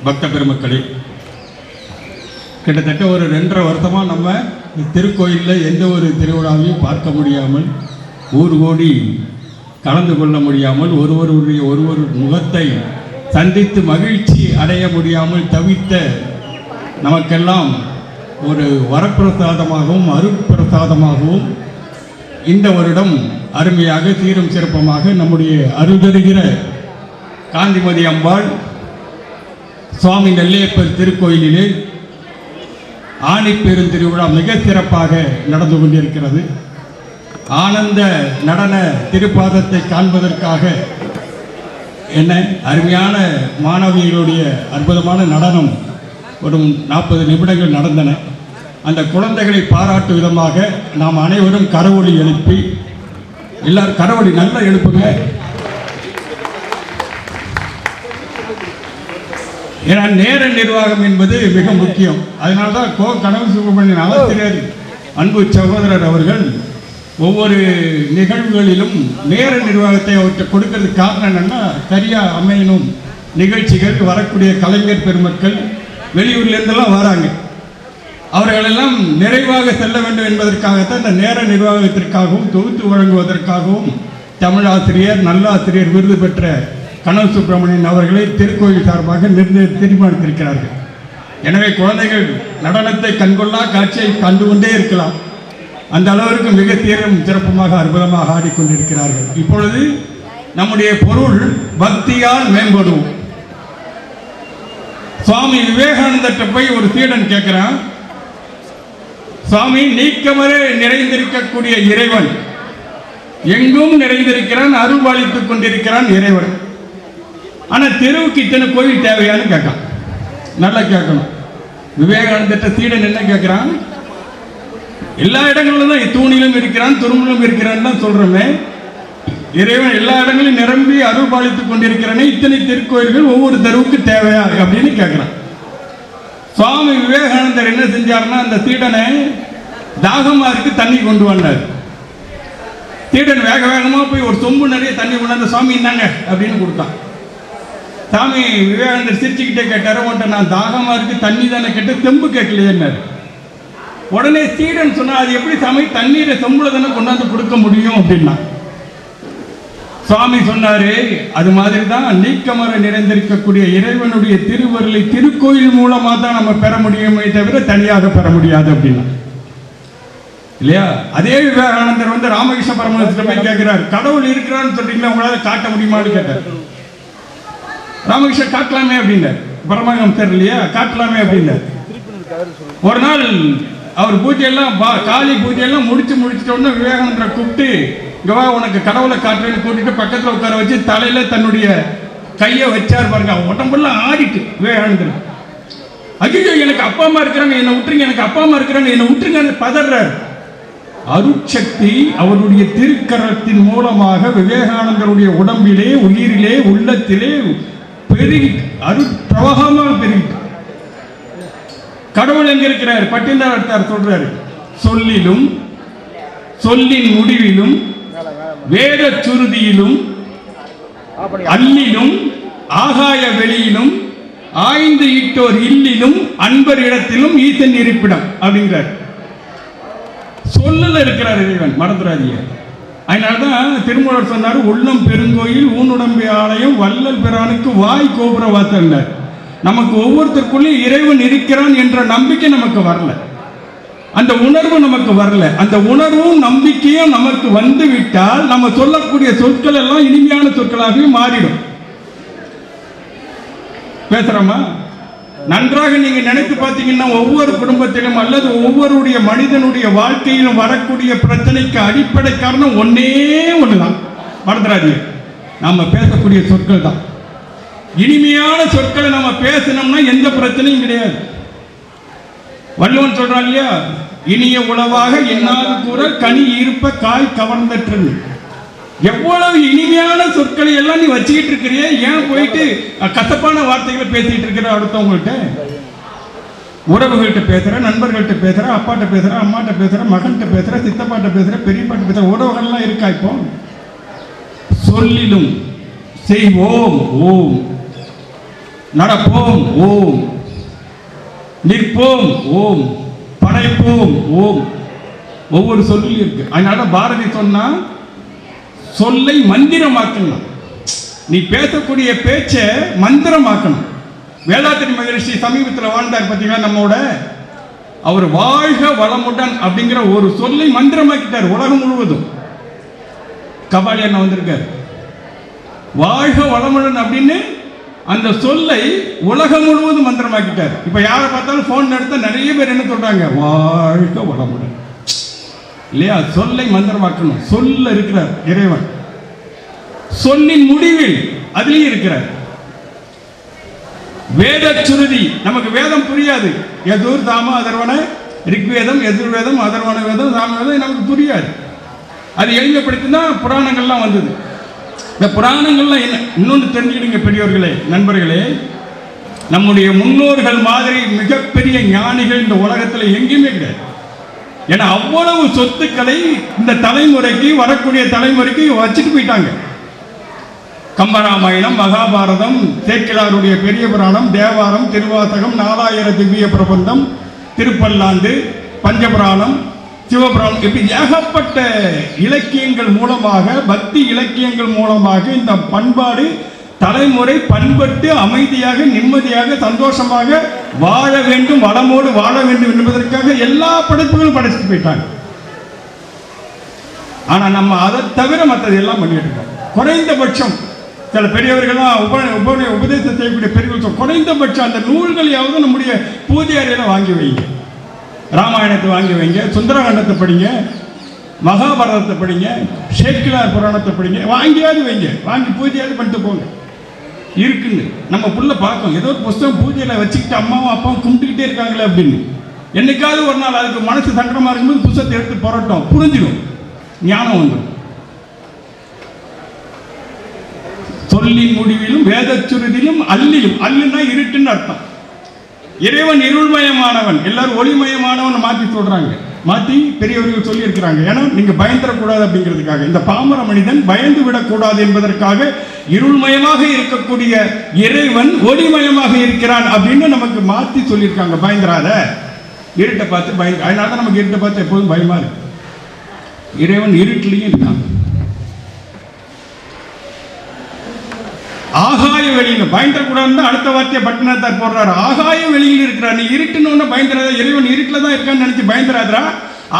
பக்த பெருமக்களே, கிட்டத்தட்ட ஒரு 2.5 வருஷமாக நம்ம திருக்கோயிலில் எந்த ஒரு திருவிழாவையும் பார்க்க முடியாமல், ஊர் கோடி கலந்து கொள்ள முடியாமல், ஒருவர் முகத்தை சந்தித்து மகிழ்ச்சி அடைய முடியாமல் தவித்த நமக்கெல்லாம் ஒரு வரப்பிரசாதமாகவும் அருட்பிரசாதமாகவும் இந்த வருடம் அருமையாக சீரும் சிறப்பமாக நம்முடைய அருள்தருகிற காந்திமதி அம்பாள் சுவாமி நெல்லையப்பர் திருக்கோயிலிலே ஆணிப்பெரும் திருவிழா மிக சிறப்பாக நடந்து கொண்டிருக்கிறது. ஆனந்த நடன திருப்பாதத்தை காண்பதற்காக என்ன அருமையான மாணவிகளுடைய அற்புதமான நடனம் ஒரு 40 நிமிடங்கள் நடந்தன. அந்த குழந்தைகளை பாராட்டும் விதமாக நாம் அனைவரும் கரவொலி எழுப்பி, எல்லாரும் கரவொலி நல்லா எழுப்புங்க. ஏன்னா நேர நிர்வாகம் என்பது மிக முக்கியம். அதனால தான் கனவு சுப்பிரமணியன் ஆசிரியர் அன்பு சகோதரர் அவர்கள் ஒவ்வொரு நிகழ்வுகளிலும் நேர நிர்வாகத்தை அவர்கிட்ட கொடுக்கறதுக்கு காரணம் என்னென்னா, சரியாக அமையணும். நிகழ்ச்சிகள் வரக்கூடிய கலைஞர் பெருமக்கள் வெளியூர்லேருந்தெல்லாம் வராங்க, அவர்களெல்லாம் நிறைவாக செல்ல வேண்டும் என்பதற்காகத்தான் இந்த நேர நிர்வாகத்திற்காகவும் தொகுத்து வழங்குவதற்காகவும் தமிழாசிரியர் நல்லாசிரியர் விருது பெற்ற கனவு சுப்பிரமணியன் அவர்களை திருக்கோயில் சார்பாக தீர்மானித்திருக்கிறார்கள். எனவே குழந்தைகள் நடனத்தை கண்கொள்ளா காட்சியை கண்டு கொண்டே இருக்கலாம். அந்த அளவிற்கு மிக தீரம் சிறப்புமாக அற்புதமாக ஆடிக்கொண்டிருக்கிறார்கள். இப்பொழுது நம்முடைய பொருள் பக்தியால் மேம்படும். சுவாமி விவேகானந்தர்கிட்ட போய் ஒரு சீடன் கேட்கிறான், சுவாமி நீக்கமரே நிறைந்திருக்கக்கூடிய இறைவன் எங்கும் நிறைந்திருக்கிறான், அருள்பாலித்துக் கொண்டிருக்கிறான் இறைவன். ஆனால் தெருவுக்கு இத்தனை கோயில் தேவையான்னு கேட்கான். நல்லா கேட்கணும். விவேகானந்தர்கிட்ட சீடன் என்ன கேட்கிறான், எல்லா இடங்களிலும் தான் தூணிலும் இருக்கிறான் துரும்பிலும் இருக்கிறான் தான் சொல்றோமே, இறைவன் எல்லா இடங்களிலும் நிரம்பி அருள் பாலித்துக் கொண்டிருக்கிறானே, இத்தனை திருக்கோயில்கள் ஒவ்வொரு தெருவுக்கு தேவையா அப்படின்னு கேட்கிறான். சுவாமி விவேகானந்தர் என்ன செஞ்சார்னா, அந்த சீடனை தாகமா இருக்கு தண்ணி கொண்டு வந்தார். சீடன் வேக வேகமா போய் ஒரு சொம்பு நிறைய தண்ணி கொண்டாந்து சுவாமி இந்தாங்க அப்படின்னு கொடுத்தான். சாமி விவேகானந்தர் சிரிச்சுக்கிட்டே கேட்டாரு, உன்ட்ட நான் தாகமா இருக்கு தண்ணி தானே கேட்டு தெம்பு கேட்கலையேன்னாரு. உடனே சீடன் சொன்னா, அது எப்படி சாமி தண்ணீரை சொம்புல தானே கொண்டாந்து கொடுக்க முடியும் அப்படின்னா. சுவாமி சொன்னாரு, அது மாதிரி தான் நீக்கமர நிறைந்திருக்கக்கூடிய இறைவனுடைய திருவருளை திருக்கோயில் மூலமா தான் நம்ம பெற முடியுமே தவிர தனியாக பெற முடியாது அப்படின்னா இல்லையா. அதே விவேகானந்தர் வந்து ராமகிருஷ்ண பரமஹம்சர் போய் கேட்கிறார், கடவுள் இருக்கிறான்னு சொல்றீங்களா, உங்களால காட்ட முடியுமான்னு கேட்டார். ராமகிருஷ்ணன் காட்டலாமே அப்படின்னார். பரமஹம்சர் இல்லையா, காட்டலாமே அப்படின்னார். ஒரு நாள் அவர் பூஜையெல்லாம் காளி பூஜையெல்லாம் முடிச்சுட்டோன்னு விவேகானந்தரை கூப்பிட்டு, இங்கவா உனக்கு கடவுளை காட்டுறேன்னு கூட்டிட்டு பக்கத்தில் உட்கார வச்சு தலையில தன்னுடைய கையை வச்சார் பாருங்க. உடம்பெல்லாம் ஆடிட்டு விவேகானந்தர், ஐயோ எனக்கு அப்பா அம்மா இருக்கிறாங்க என்னை விட்டுருங்க, எனக்கு அப்பா அம்மா இருக்கிறாங்க என்னை விட்டுருங்க பதறார். அருட்சக்தி அவருடைய திருக்கரத்தின் மூலமாக விவேகானந்தருடைய உடம்பிலே உயிரிலே உள்ளத்திலே பெருகி அருட்பிரவாகமாக பெருகிட்டு. கடவுள் எங்க இருக்கிறார்? பட்டினத்தார் சொல்றாரு, சொல்லிலும் சொல்லின் முடிவிலும் வேத சுருதியிலும் அல்லிலும் ஆகாய வெளியிலும் ஆய்ந்து இட்டோர் இல்லிலும் அன்பர் இடத்திலும் ஈசன் இருப்பிடம் அப்படிங்கிறார். சொல்லல இருக்கிறார் இறைவன், மறந்துடாதீங்க. அதனால்தான் திருமூலர் சொன்னார், உள்ளம் பெருங்கோயில் ஊனுடம்பு ஆலயம் வள்ளல் பிரானுக்கு வாய் கோபுர வாசல். நமக்கு ஒவ்வொருத்தருக்குள்ளேயும் இறைவன் இருக்கிறான் என்ற நம்பிக்கை நமக்கு வரல, அந்த உணர்வு நமக்கு வரல. அந்த உணர்வும் நம்பிக்கையும் நமக்கு வந்து விட்டால் நம்ம சொல்லக்கூடிய சொற்கள் எல்லாம் இனிமையான சொற்களாகவே மாறிடும். பேசுறோமா? நன்றாக நீங்க நினைத்து பார்த்தீங்கன்னா ஒவ்வொரு குடும்பத்திலும் அல்லது ஒவ்வொருடைய மனிதனுடைய வாழ்க்கையிலும் வரக்கூடிய பிரச்சனைக்கு அடிப்படை காரணம் ஒன்னே ஒண்ணுதான், மறந்துடாதீங்க, நாம பேசக்கூடிய சொற்கள் தான். இனிமையான சொற்களை நம்ம பேசணும்னா எந்த பிரச்சனையும் கிடையாது. வள்ளுவன் சொல்றான் இல்லையா, இனிய உளவாக என்னாது கூற கனி இருப்ப காய் கவர்ந்தற்று. எவ்வளவு இனிமையான சொற்களை எல்லாம் நீ வச்சுக்கிட்டு இருக்கிறிய, ஏன் போயிட்டு கசப்பான வார்த்தைகளை பேசிட்டு இருக்கிற? அடுத்தவங்கள்ட்ட உறவுகள்கிட்ட பேசுற, நண்பர்கள்ட்ட பேசுற, அப்பாட்ட பேசுற, அம்மாட்ட பேசுற, மகன்கிட்ட பேசுற, சித்தப்பாட்ட பேசுற, பெரியப்பாட்ட பேசுற, உறவுகள்லாம் இருக்கா? இப்போ சொல்லிலும் செய்வோம் ஓம் நடப்போம் ஓம், நிற்போம் ஓம், படைப்போம் ஓம். ஒவ்வொரு சொல்லில் இருக்கு. அதனால பாரதி சொன்னா சொல்லை மந்திரமாக்கணும். நீ பேசக்கூடிய பேச்சை மந்திரமாக்கணும். வேதாத்திரி மகரிஷி சமீபத்தில் வாழ்ந்தார் பார்த்தீங்களா நம்மோட. அவர் வாழ்க வளமுடன் அப்படிங்கிற ஒரு சொல்லை மந்திரமாக்கிட்டார் உலகம் முழுவதும். கபாலி அண்ணா வந்திருக்கார். வாழ்க வளமுடன் அப்படின்னு அந்த சொல்லை உலகம் முழுவதும் மந்திரமாக்கிட்டார். இப்ப யாரை பார்த்தாலும் போன் எடுத்த நிறைய பேர் என்ன சொல்றாங்க, வாழ்க வளமுடன் இல்லையா? சொல்லை மந்திரமாக்கணும். சொல்ல இருக்கிறார் இறைவன். சொல்லின் முடிவில் அதிலேயே இருக்கிறார். வேத சுருதி. நமக்கு வேதம் புரியாது. எதூர் தாம அதர்வன ரிக்வேதம், எதிர்வேதம், அதர்வன வேதம், சாம வேதம் நமக்கு புரியாது. அது எளிமைப்படுத்தினா புராணங்கள்லாம் வந்தது. இந்த புராணங்கள்லாம் என்ன இன்னொன்று தெரிஞ்சுக்கிடுங்க பெரியவர்களே, நண்பர்களே. நம்முடைய முன்னோர்கள் மாதிரி மிகப்பெரிய ஞானிகள் இந்த உலகத்தில் எங்கேயுமே கிடையாது. ஏன்னா அவ்வளவு சொத்துக்களை இந்த தலைமுறைக்கு, வரக்கூடிய தலைமுறைக்கு வச்சுட்டு போயிட்டாங்க. கம்பராமாயணம், மகாபாரதம், சேக்கிழாருடைய பெரிய புராணம், தேவாரம், திருவாசகம், 4000 திவ்ய பிரபந்தம், திருப்பல்லாண்டு, பஞ்சபுராணம், சிவபுராணம், இப்படி ஏகப்பட்ட இலக்கியங்கள் மூலமாக, பக்தி இலக்கியங்கள் மூலமாக இந்த பண்பாடு தலைமுறை பண்பட்டு அமைதியாக, நிம்மதியாக, சந்தோஷமாக வாழ வேண்டும், வளமோடு வாழ வேண்டும் என்பதற்காக எல்லா படைப்புகளும் படைச்சிட்டு போயிட்டாங்க. ஆனா நம்ம அதை தவிர மற்றது எல்லாம் பண்ணிட்டு இருக்கோம். குறைந்தபட்சம் சில பெரியவர்கள்லாம் உபதேசம் செய்யக்கூடிய பெரியவர்கள் குறைந்தபட்சம் அந்த நூல்களையாவது நம்முடைய பூஜை அறையில வாங்கி வைங்க. ராமாயணத்தை வாங்கி வைங்க, சுந்தரகாண்டத்தை படிங்க, மகாபாரதத்தை படிங்க, சேக்கிழார் புராணத்தை படிங்க, வாங்கியாவது வைங்க. வாங்கி பூஜையாவது பண்ணிட்டு போங்க. இருக்குன்னு நம்ம புள்ள பார்க்கும். ஏதோ ஒரு புஸ்தகம் பூஜையில் வச்சுக்கிட்டு அம்மாவும் அப்பாவும் கும்பிட்டுக்கிட்டே இருக்காங்களே அப்படின்னு. என்னைக்காவது ஒரு நாள் அதுக்கு மனசு சங்கடமா இருக்கும்போது புஸ்தகத்தை எடுத்து புரட்டும், புரிஞ்சிடும், ஞானம் வந்துடும். சொல்லின் முடிவிலும் வேத சுருதியிலும் அல்லிலும், அல்லுன்னா இருட்டுன்னு அர்த்தம். இறைவன் இருள்மயமானவன், எல்லாரும் ஒளிமயமானவன் மாற்றி சொல்றாங்க. மாற்றி பெரியவர்கள் சொல்லி இருக்கிறாங்க. ஏன்னா நீங்க பயந்துடக்கூடாது அப்படிங்கிறதுக்காக. இந்த பாமர மனிதன் பயந்து விடக்கூடாது என்பதற்காக இருள்மயமாக இருக்கக்கூடிய இறைவன் ஒளிமயமாக இருக்கிறான் அப்படின்னு நமக்கு மாற்றி சொல்லியிருக்காங்க. பயந்துராத, இருட்டை பார்த்து பயந்து. அதனால தான் நமக்கு இருட்டை பார்த்து எப்போதும் பயமா இருக்கு. இறைவன் இருட்டிலையும் இருக்கான். ஆகாய வெளியில பயந்துடக்கூடாதுன்னு அடுத்த வார்த்தையை பட்டினத்தார் போடுறாரு. ஆகாய வெளியில் இருக்கிறார். நீ இருட்டுன்னு பயந்துடாத. இறைவன் இருட்டில் தான் இருக்கான்னு நினைச்சு பயந்துடாதா.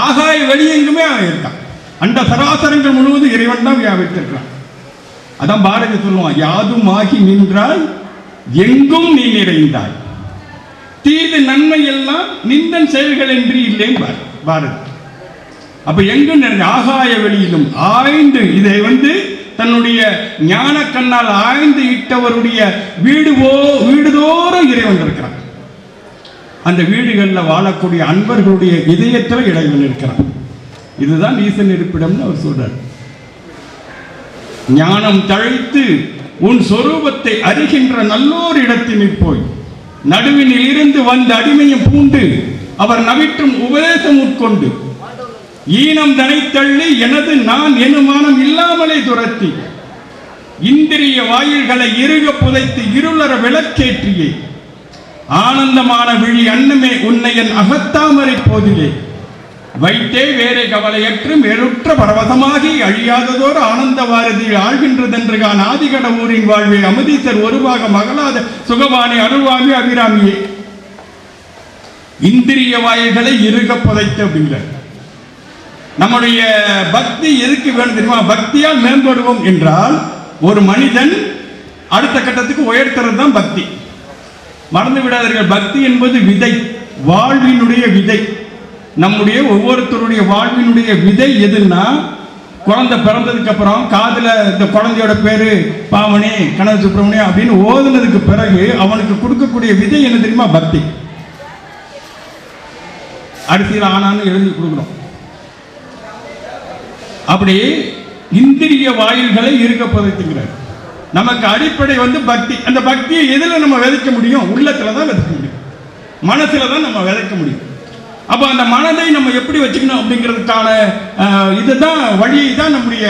ஆகாய வெளியெங்குமே அவன் இருக்கான். அந்த சராசரங்கள் முழுவதும் இறைவன் தான் வியாபித்திருக்கிறான். அதான் பாரதி சொல்லுவான், யாதும் ஆகி நின்றாய் எங்கும் நீ நிறைந்தாய், தீது நன்மை எல்லாம் நிந்தன் செயல்கள் என்று இல்லைன்னு பாரதி. அப்ப எங்கும் நிறைந்த ஆகாய வெளியிலும் ஆய்ந்து இதை தன்னுடைய ஞான கண்ணால் ஆய்ந்து இட்டவருடைய வீடுதோறும் இறைவன் இருக்கிறான். அந்த வீடுகளில் வாழக்கூடிய அன்பர்களுடைய இதயத்தில் இறைவன் இருக்கிறான். இதுதான் ஈசன் இருப்பிடம்னு அவர் சொல்றார். ஞானம் தழைத்து உன் சொரூபத்தை அறிகின்ற நல்லோர் இடத்தினில் போய் நடுவினில் இருந்து வந்த அடிமையும் பூண்டு அவர் நவிற்றும் உபதேசம் உட்கொண்டு ஈனம் தனை தள்ளி எனது நான் எனுமானம் இல்லாமலே துரத்தி இந்திரிய வாயில்களை இறுக புதைத்து இருளற விளக்கேற்றியே ஆனந்தமான விழி அன்னமே உன்னை என் அகத்தாமரை போதிலே வைத்தே வேறே கவலையற்று மேலுற்ற பரவசமாகி அழியாததோர் ஆனந்த வாரதியில் ஆழ்கின்றதென்று கான் ஆதிகட ஊரின் வாழ்வே அமுதீசர் ஒருவாக மகளாத சுகவாணி அருள்வாமி அபிராமியே. இந்திரிய வாயில்களை இறுக புதைத்து அப்படிங்கிற நம்முடைய பக்தி எதுக்கு வேணும் தெரியுமா? பக்தியால் மேம்படுவோம் என்றால் ஒரு மனிதன் அடுத்த கட்டத்துக்கு உயர்த்துறது தான் பக்தி. மறந்து விடாதீர்கள், பக்தி என்பது விதை, வாழ்வினுடைய விதை. நம்முடைய ஒவ்வொருத்தருடைய வாழ்வினுடைய விதை எதுன்னா, குழந்தை பிறந்ததுக்கு அப்புறம் காதுல இந்த குழந்தையோட பேரு பாவனி கனக சுப்பிரமணியம் அப்படின்னு ஓதுனதுக்கு பிறகு அவனுக்கு கொடுக்கக்கூடிய விதை என்ன தெரியுமா? பக்தி. அரிசியில் ஆனான்னு எழுதி கொடுக்குறோம். அப்படி இந்திரிய வாயில்களை இருக்க புதைத்துங்கிறார். நமக்கு அடிப்படை பக்தி. அந்த பக்தியை எதில் நம்ம விதைக்க முடியும்? உள்ளத்துல தான் விதைக்க முடியும், மனசுல தான் நம்ம விதைக்க முடியும். அப்போ அந்த மனதை நம்ம எப்படி வச்சுக்கணும் அப்படிங்கிறதுக்கான இதுதான் வழியை தான் நம்முடைய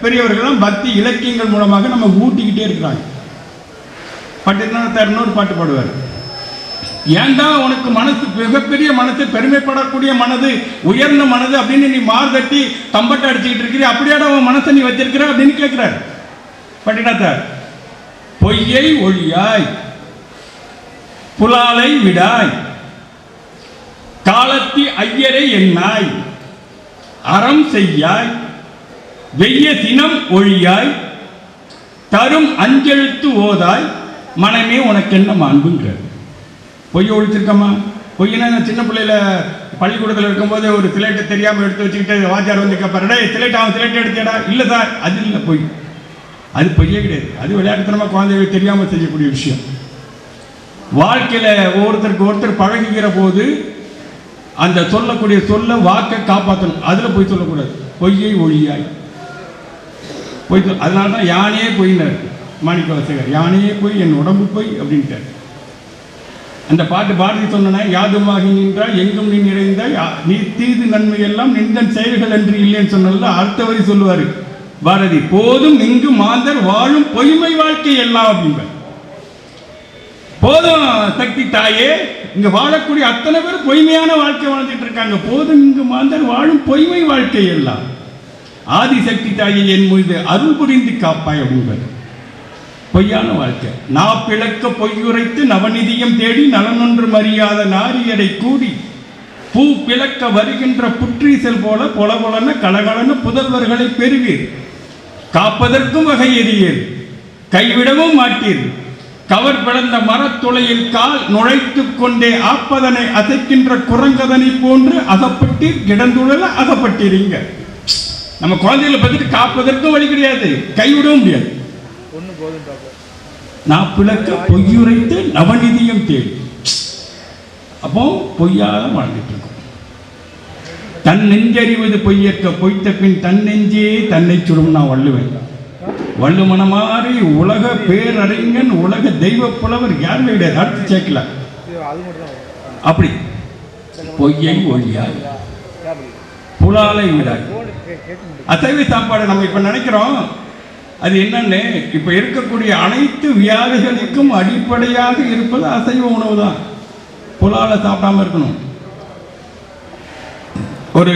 பெரியவர்கள் பக்தி இலக்கியங்கள் மூலமாக நம்ம ஊட்டிக்கிட்டே இருக்கிறாங்க. பட்டினத்தார் இன்னொரு பாட்டு பாடுவார். ஏன்டா உனக்கு மனசு மிகப்பெரிய மனசு, பெருமைப்படக்கூடிய மனது, உயர்ந்த மனது அப்படின்னு நீ மார்தட்டி தம்பட்டை அடிச்சுக்கிட்டு இருக்கிற, அப்படியாடா உன் மனசை நீ வச்சிருக்கிற அப்படின்னு கேட்கிறார் பட்டினத்தார். பொய்யை ஒழியாய், புலாலை விடாய், காலத்தி ஐயரை எண்ணாய், அறம் செய்யாய், வெய்ய தினம் ஒழியாய், தரும் அஞ்செழுத்து ஓதாய், மனமே உனக்கு என்ன மாண்புங்கிறார். பொய்யை ஒழிச்சிருக்கமா? பொய்னா சின்ன பிள்ளையில பள்ளிக்கூடத்தில் இருக்கும்போது ஒரு சிலேட்டை தெரியாமல் எடுத்து வச்சுக்கிட்டு வாத்தியார் வந்து கேட்பாரு, டே சிலேட், அவன் சிலேட்டை எடுத்தேடா. இல்லை சார், அது இல்லை பொய், அது பொய்யே கிடையாது. அது விளையாட்டுத்தனமாக குழந்தைகளுக்கு தெரியாமல் செய்யக்கூடிய விஷயம். வாழ்க்கையில் ஒவ்வொருத்தருக்கு ஒருத்தர் பழகுகிற போது அந்த சொல்லக்கூடிய சொல்ல வாக்கை காப்பாற்றணும். அதில் பொய் சொல்லக்கூடாது. பொய்யை ஒழியாய், பொய் சொல். அதனால தான் யானே பொய்னார் மாணிக்க வாசகர். யானே பொய், என் உடம்பு பொய் அப்படின்ட்டார். அந்த பாட்டு பாரதி சொன்னா, யாதுமாகி நின்றால் எங்கும் நீ நிறைந்தாய், நீ தீது நன்மை எல்லாம் நின்றன் செயல்கள் என்று இல்லைன்னு சொன்னல. அடுத்த வரி சொல்லுவார் பாரதி, போதும் இங்கு மாந்தர் வாழும் பொய்மை வாழ்க்கை எல்லாம் அப்படின்பார். போதும் சக்தி தாயே, இங்க வாழக்கூடிய அத்தனை பேர் பொய்மையான வாழ்க்கை வாழ்ந்துட்டு இருக்காங்க. போதும் இங்கு மாந்தர் வாழும் பொய்மை வாழ்க்கை எல்லாம், ஆதிசக்தி தாயை என் மீது அருள் புரிந்து காப்பாய் அப்படின்பார். பொய்யான வாழ்க்கை. நாப்பிழக்க பொய்யுரைத்து நவநிதியம் தேடி நலனொன்று மறியாத நாரியரை கூடி பூ பிளக்க வருகின்ற புற்றீசல் போல பொலபொலன கலகலன புதல்வர்களை பெறுவீர். காப்பதற்கும் வகை எறியீர், கைவிடவும் மாட்டீர். கவர் பிளந்த மரத்துளையில் கால் நுழைத்துக் கொண்டே ஆப்பதனை அசைக்கின்ற குரங்கதனை போன்று அகப்பட்டீர், கிடந்துழல அகப்பட்டீரிங்க. நம்ம குழந்தைகளை பத்திட்டு காப்பதற்கும் வழி கிடையாது, கைவிடவும் முடியாது. நான் பிளக்க பொய்யுரைத்து நவநிதியம் தேடி. அப்போ பொய்யாத வாழ்ந்துட்டு இருக்கோம். தன் நெஞ்சறிவது பொய்யற்க பொய்த்த பின் தன் நெஞ்சே தன்னை சுடும். நான் வள்ளுவேன். வள்ளுமனமாறி உலக பேரறிஞன் உலக தெய்வ புலவர் யாருமே கிடையாது. அடுத்து சேர்க்கல. அப்படி பொய்யை ஒழியாய், புலாலை விடாய். அசைவ சாப்பாடு நம்ம இப்ப நினைக்கிறோம், அது என்னன்னு, இப்ப இருக்கக்கூடிய அனைத்து வியாதிகளுக்கும் அடிப்படையாக இருப்பது அசைவ உணவு தான். புலால சாப்பிடாம இருக்கணும். ஒரு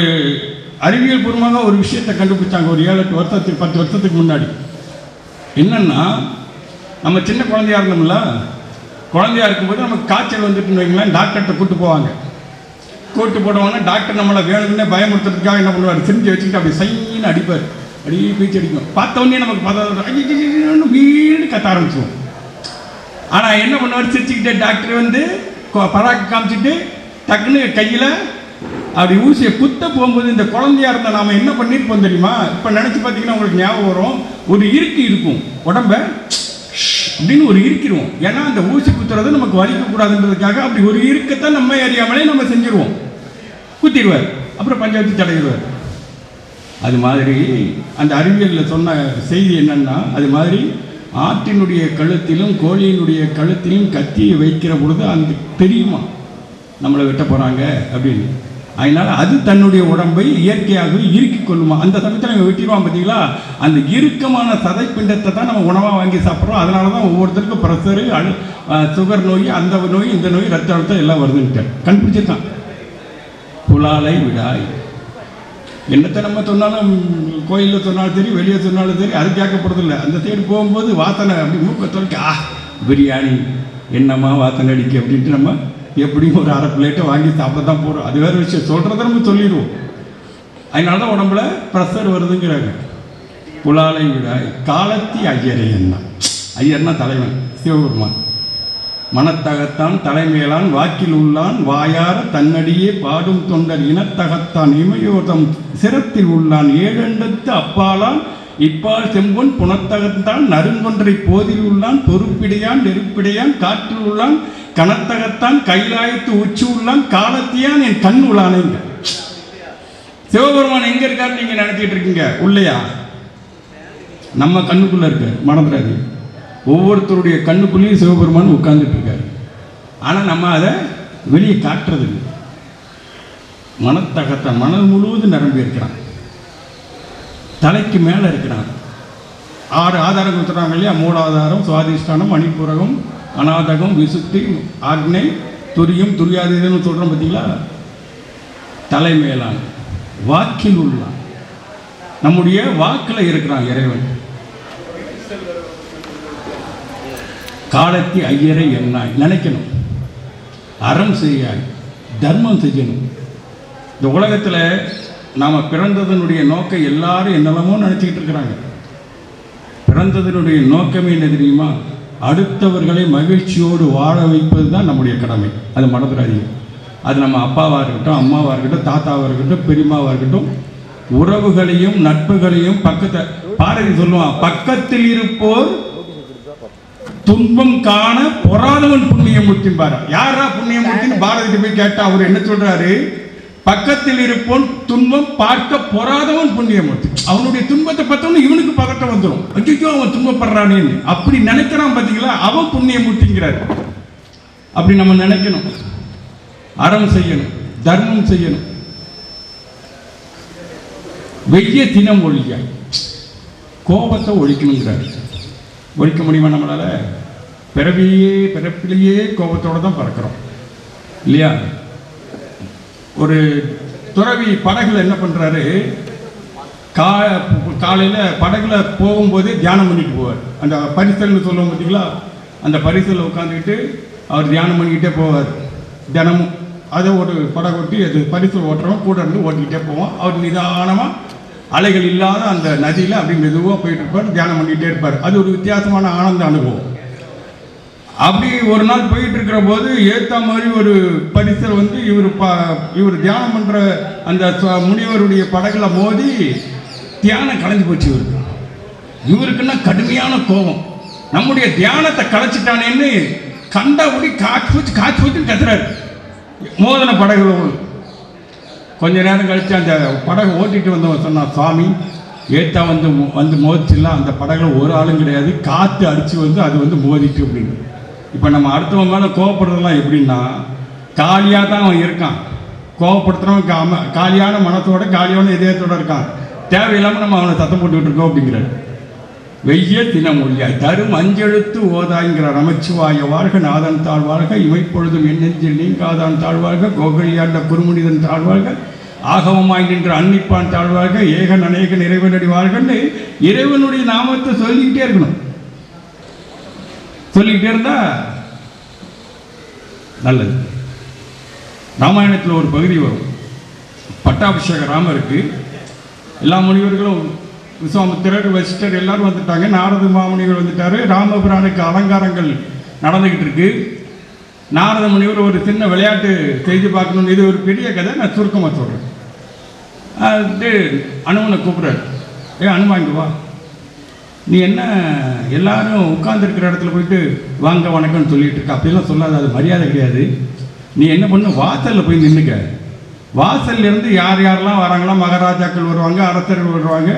அறிவியல் பூர்வமாக ஒரு விஷயத்தை கண்டுபிடிச்சாங்க ஒரு 7-8 வருஷத்துக்கு 10 வருஷத்துக்கு முன்னாடி. என்னன்னா, நம்ம சின்ன குழந்தையா இருந்தோம்ல, குழந்தையா இருக்கும்போது நமக்கு காய்ச்சல் வந்துட்டுன்னு வைங்களேன், டாக்டர்கிட்ட கூட்டு போவாங்க. கூட்டு போடுவாங்கன்னா டாக்டர் நம்மளை வேணும்னே பயமுறுத்துறதுக்காக என்ன பண்ணுவார், சிரிஞ்சு வச்சுக்கிட்டு அப்படி சைன்னு அடிப்பார். அப்படியே பீச்சு அடிக்கும். பார்த்தோன்னே நமக்கு வீடு கத்த ஆரம்பிச்சுவோம். ஆனால் என்ன பண்ணுவார், சிரிச்சுக்கிட்டே டாக்டர் வந்து பராக்கு காமிச்சிட்டு டக்குன்னு கையில் அப்படி ஊசியை குத்த போகும்போது இந்த குழந்தையா இருந்தால் நாம் என்ன பண்ணியிருப்போம் தெரியுமா? இப்போ நினச்சி பார்த்தீங்கன்னா உங்களுக்கு ஞாபகம் வரும், ஒரு இறுக்கி இருக்கும் உடம்ப அப்படின்னு ஒரு இருக்கிடுவோம். ஏன்னா அந்த ஊசி குத்துறது நமக்கு வலிக்கக்கூடாதுன்றதுக்காக அப்படி ஒரு இருக்கத்தான் நம்ம அறியாமலே நம்ம செஞ்சிருவோம். குத்திடுவார், அப்புறம் பஞ்ச வச்சு தடையிடுவார். அது மாதிரி அந்த அறிவியலில் சொன்ன செய்தி என்னன்னா, அது மாதிரி ஆட்டினுடைய கழுத்திலும் கோழியினுடைய கழுத்திலும் கத்தியை வைக்கிற பொழுது அந்த தெரியுமா நம்மளை வெட்ட போகிறாங்க அப்படின்னு. அதனால் அது தன்னுடைய உடம்பை இயற்கையாகவே இறுக்கி கொள்ளுமா. அந்த சமயத்தில் நம்ம வெட்டிடுவான் பார்த்தீங்களா, அந்த இறுக்கமான சதை பிண்டத்தை தான் நம்ம உணவாக வாங்கி சாப்பிட்றோம். அதனால தான் ஒவ்வொருத்தருக்கும் ப்ரெஷரு, சுகர் நோய், அந்த நோய், இந்த நோய், ரத்த அழுத்தம் எல்லாம் வருதுன்ட்டு கண்டுபிடிச்சிருக்கான். புலாலை விடாய். என்னத்தை நம்ம சொன்னாலும், கோயிலில் சொன்னாலும் சரி, வெளியே சொன்னாலும் சரி, அது கேட்கப்படுறதில்லை. அந்த சைடு போகும்போது வாசனை அப்படி மூக்க தொலைக்க, பிரியாணி என்னம்மா வாசனை அடிக்க அப்படின்ட்டு நம்ம எப்படியும் ஒரு 1/2 பிளேட்டை வாங்கி சாப்பிட தான் போகிறோம். அது வேறு விஷயம், சொல்கிறத நம்ம சொல்லிடுவோம். அதனால தான் உடம்புல ப்ரெஷர் வருதுங்கிறாங்க. புலாலை விடாய், காலத்தி ஐயரை என்ன. ஐயர்னா தலைவன் சிவபெருமான். மனத்தகத்தான் தலைமையிலான் வாக்கில் உள்ளான் வாயார தன்னடியே பாடும் தொண்டர் இனத்தகத்தான் இமையோதம் சிரத்தில் உள்ளான் ஏழெண்டத்து அப்பாலான் இப்பால் செம்பொன் புனத்தகத்தான் நறுங்கொன்றை போதில் உள்ளான் பொறுப்பிடையான் நெருப்பிடையான் காற்றில் உள்ளான் கனத்தகத்தான் கைலாயத்து உச்சி உள்ளான் காலத்தியான் என் கண் உள்ளானேங்க. சிவபெருமான் எங்க இருக்காரு நீங்க நினைச்சிட்டு இருக்கீங்க? உள்ளையா? நம்ம கண்ணுக்குள்ள இருக்க, மறந்துடாது. ஒவ்வொருத்தருடைய கண்ணுக்குள்ளேயும் சிவபெருமான் உட்கார்ந்துட்டு இருக்காரு. ஆனால் நம்ம அதை வெளியே காட்டுறது. மனத்தகத்தை மனது முழுவதும் நிரம்பி இருக்கிறான். தலைக்கு மேலே இருக்கிறான். 6 ஆதாரம் கொடுத்துறாங்க இல்லையா? மூலாதாரம், சுவாதிஷ்டானம், மணிப்பூரகம், அநாதகம், விசுத்தி, ஆக்னை, துரியம், துரியாதீதன்னு சொல்கிறோம் பார்த்தீங்களா. தலைமையிலான வாக்கில் உள்ளான், நம்முடைய வாக்கில் இருக்கிறான் இறைவன். காலத்தி ஐயரை எண்ணாய், நினைக்கணும், அறம் செய்யாய், தர்மம் செய்யணும். இந்த உலகத்தில் நாம் பிறந்ததனுடைய நோக்கம் எல்லாரும் என்னெல்லாமோ நினச்சிக்கிட்டு இருக்கிறாங்க. பிறந்ததனுடைய நோக்கமே என்ன தெரியுமா? அடுத்தவர்களை மகிழ்ச்சியோடு வாழ வைப்பது தான் நம்முடைய கடமை. அது மறந்துடாதீங்க. அது நம்ம அப்பாவாக இருக்கட்டும், அம்மாவாக இருக்கட்டும், தாத்தாவாக இருக்கட்டும், பெரியம்மாவாக இருக்கட்டும், உறவுகளையும் நட்புகளையும் பக்கத்தை பாரதி சொல்லுவான், பக்கத்தில் இருப்போர் துன்பம் காண பொறாதவன் புண்ணியமூர்த்தின்னு பாரு. யாரா புண்ணியமூர்த்தின்னு பாரதிட்டு போய் கேட்டா அவர் என்ன சொல்றாரு? பக்கத்தில் இருப்போன் துன்பம் பார்க்க பொறாதவன் புண்ணியமூர்த்தி. அவனுடைய துன்பத்தை பார்த்தோன்னு இவனுக்கு பதட்டம் வந்துடும், ஐயோ அவன் துன்பப்படுறானேன்னு. அப்படி நினைக்கிறான் பார்த்தீங்களா, அவன் புண்ணியமூர்த்திங்கிறார். அப்படி நம்ம நினைக்கணும், அறம் செய்யணும், தர்மம் செய்யணும். வெய்ய தினம் ஒழியாய், கோபத்தை ஒழிக்கணுங்கிறார். ஒழிக்க முடியுமா நம்மளால? பிறப்பிலேயே கோபத்தோடு தான் பறக்கிறோம் இல்லையா? ஒரு துறவி படகுல என்ன பண்ணுறாரு, காலையில் படகுல போகும்போது தியானம் பண்ணிட்டு போவார். அந்த பரிசல்னு சொல்லுவோம் பார்த்தீங்களா, அந்த பரிசலில் உட்காந்துக்கிட்டு அவர் தியானம் பண்ணிக்கிட்டே போவார் தினமும். அதை ஒரு படகு ஓட்டி அது பரிசல் ஓட்டுறவன் கூட இருந்து ஓட்டிக்கிட்டே போவோம். அவர் நிதானமாக அலைகள் இல்லாத அந்த நதியில் அப்படி மெதுவாக போயிட்டு இருப்பார், தியானம் பண்ணிக்கிட்டே இருப்பார். அது ஒரு வித்தியாசமான ஆனந்த அனுபவம். அப்படி ஒரு நாள் போயிட்டு இருக்கிற போது ஏற்ற மாதிரி ஒரு பரிசல் வந்து இவர் தியானம் பண்ணுற அந்த முனிவருடைய படகுல மோதி தியானம் கலைஞ்சு போச்சு. இவருக்குன்னா கடுமையான கோபம், நம்முடைய தியானத்தை கலைச்சிட்டானேன்னு கண்டபடி காய்ச்சி வச்சு கத்துறாரு மோதன படகுல. கொஞ்ச நேரம் கழிச்சு அந்த படகை ஓட்டிட்டு வந்தவன் சொன்னான், சுவாமி ஏற்றா வந்து மோதிச்சுலாம் அந்த படகுல ஒரு ஆளும் கிடையாது, காற்று அடித்து வந்து அது வந்து மோதிட்டு அப்படின்னு. இப்போ நம்ம அடுத்தவன் மேலே கோவப்படுறதெல்லாம் எப்படின்னா, காலியாக தான் அவன் இருக்கான், கோவப்படுத்துகிறவன் காலியான மனத்தோட காலியான இதயத்தோடு இருக்கான், தேவையில்லாமல் நம்ம அவனை சத்தம் போட்டுக்கிட்டு இருக்கோம் அப்படிங்கிறார். வெய்ய தினம் ஒழியாய் தரும் அஞ்செழுத்து ஓதாய்ங்கிறார். நமச்சிவாய வாழ்க, நாதன் தாழ்வாழ்க, இமைப்பொழுதும் எண்ணெஞ்சில் நீங்காதான் தாழ்வாழ்க, கோகலியாண்ட குறுமுனிதன் தாழ்வாழ்க, ஆகவமாய் நின்ற அன்னிப்பான் தாழ்வாழ்க, ஏகன் அநேக இறைவனடி வாழ்கன்னு இறைவனுடைய நாமத்தை சொல்லிக்கிட்டே இருக்கணும். சொல்லிக்கிட்டே இருந்தா நல்லது. ராமாயணத்தில் ஒரு பகுதி வரும், பட்டாபிஷேக ராமருக்கு எல்லா முனிவர்களும், விஸ்வாமித்திரர், வசிஷ்டர் எல்லாரும் வந்துட்டாங்க, நாரத மாமுனிவர் வந்துட்டாரு. ராமபிரானுக்கு அலங்காரங்கள் நடந்துக்கிட்டு இருக்கு. நாரத முனிவர் ஒரு சின்ன விளையாட்டு செய்து பார்க்கணும்னு, இது ஒரு பெரிய கதை, நான் சுருக்கமாக சொல்கிறேன். அது அனுமனை கூப்பிட்றாரு, அனுமா இங்கே வா, நீ என்ன எல்லாரும் உட்கார்ந்துருக்கிற இடத்துல போயிட்டு வாங்க வணக்கம்னு சொல்லிட்டு இருக்க, அப்படிலாம் சொல்லாது, அது மரியாதை கிடையாது. நீ என்ன பண்ணு, வாசலில் போய் நின்றுக்க. வாசல்லேருந்து யார் யாரெல்லாம் வராங்களா, மகாராஜாக்கள் வருவாங்க, அரசர்கள் வருவாங்க,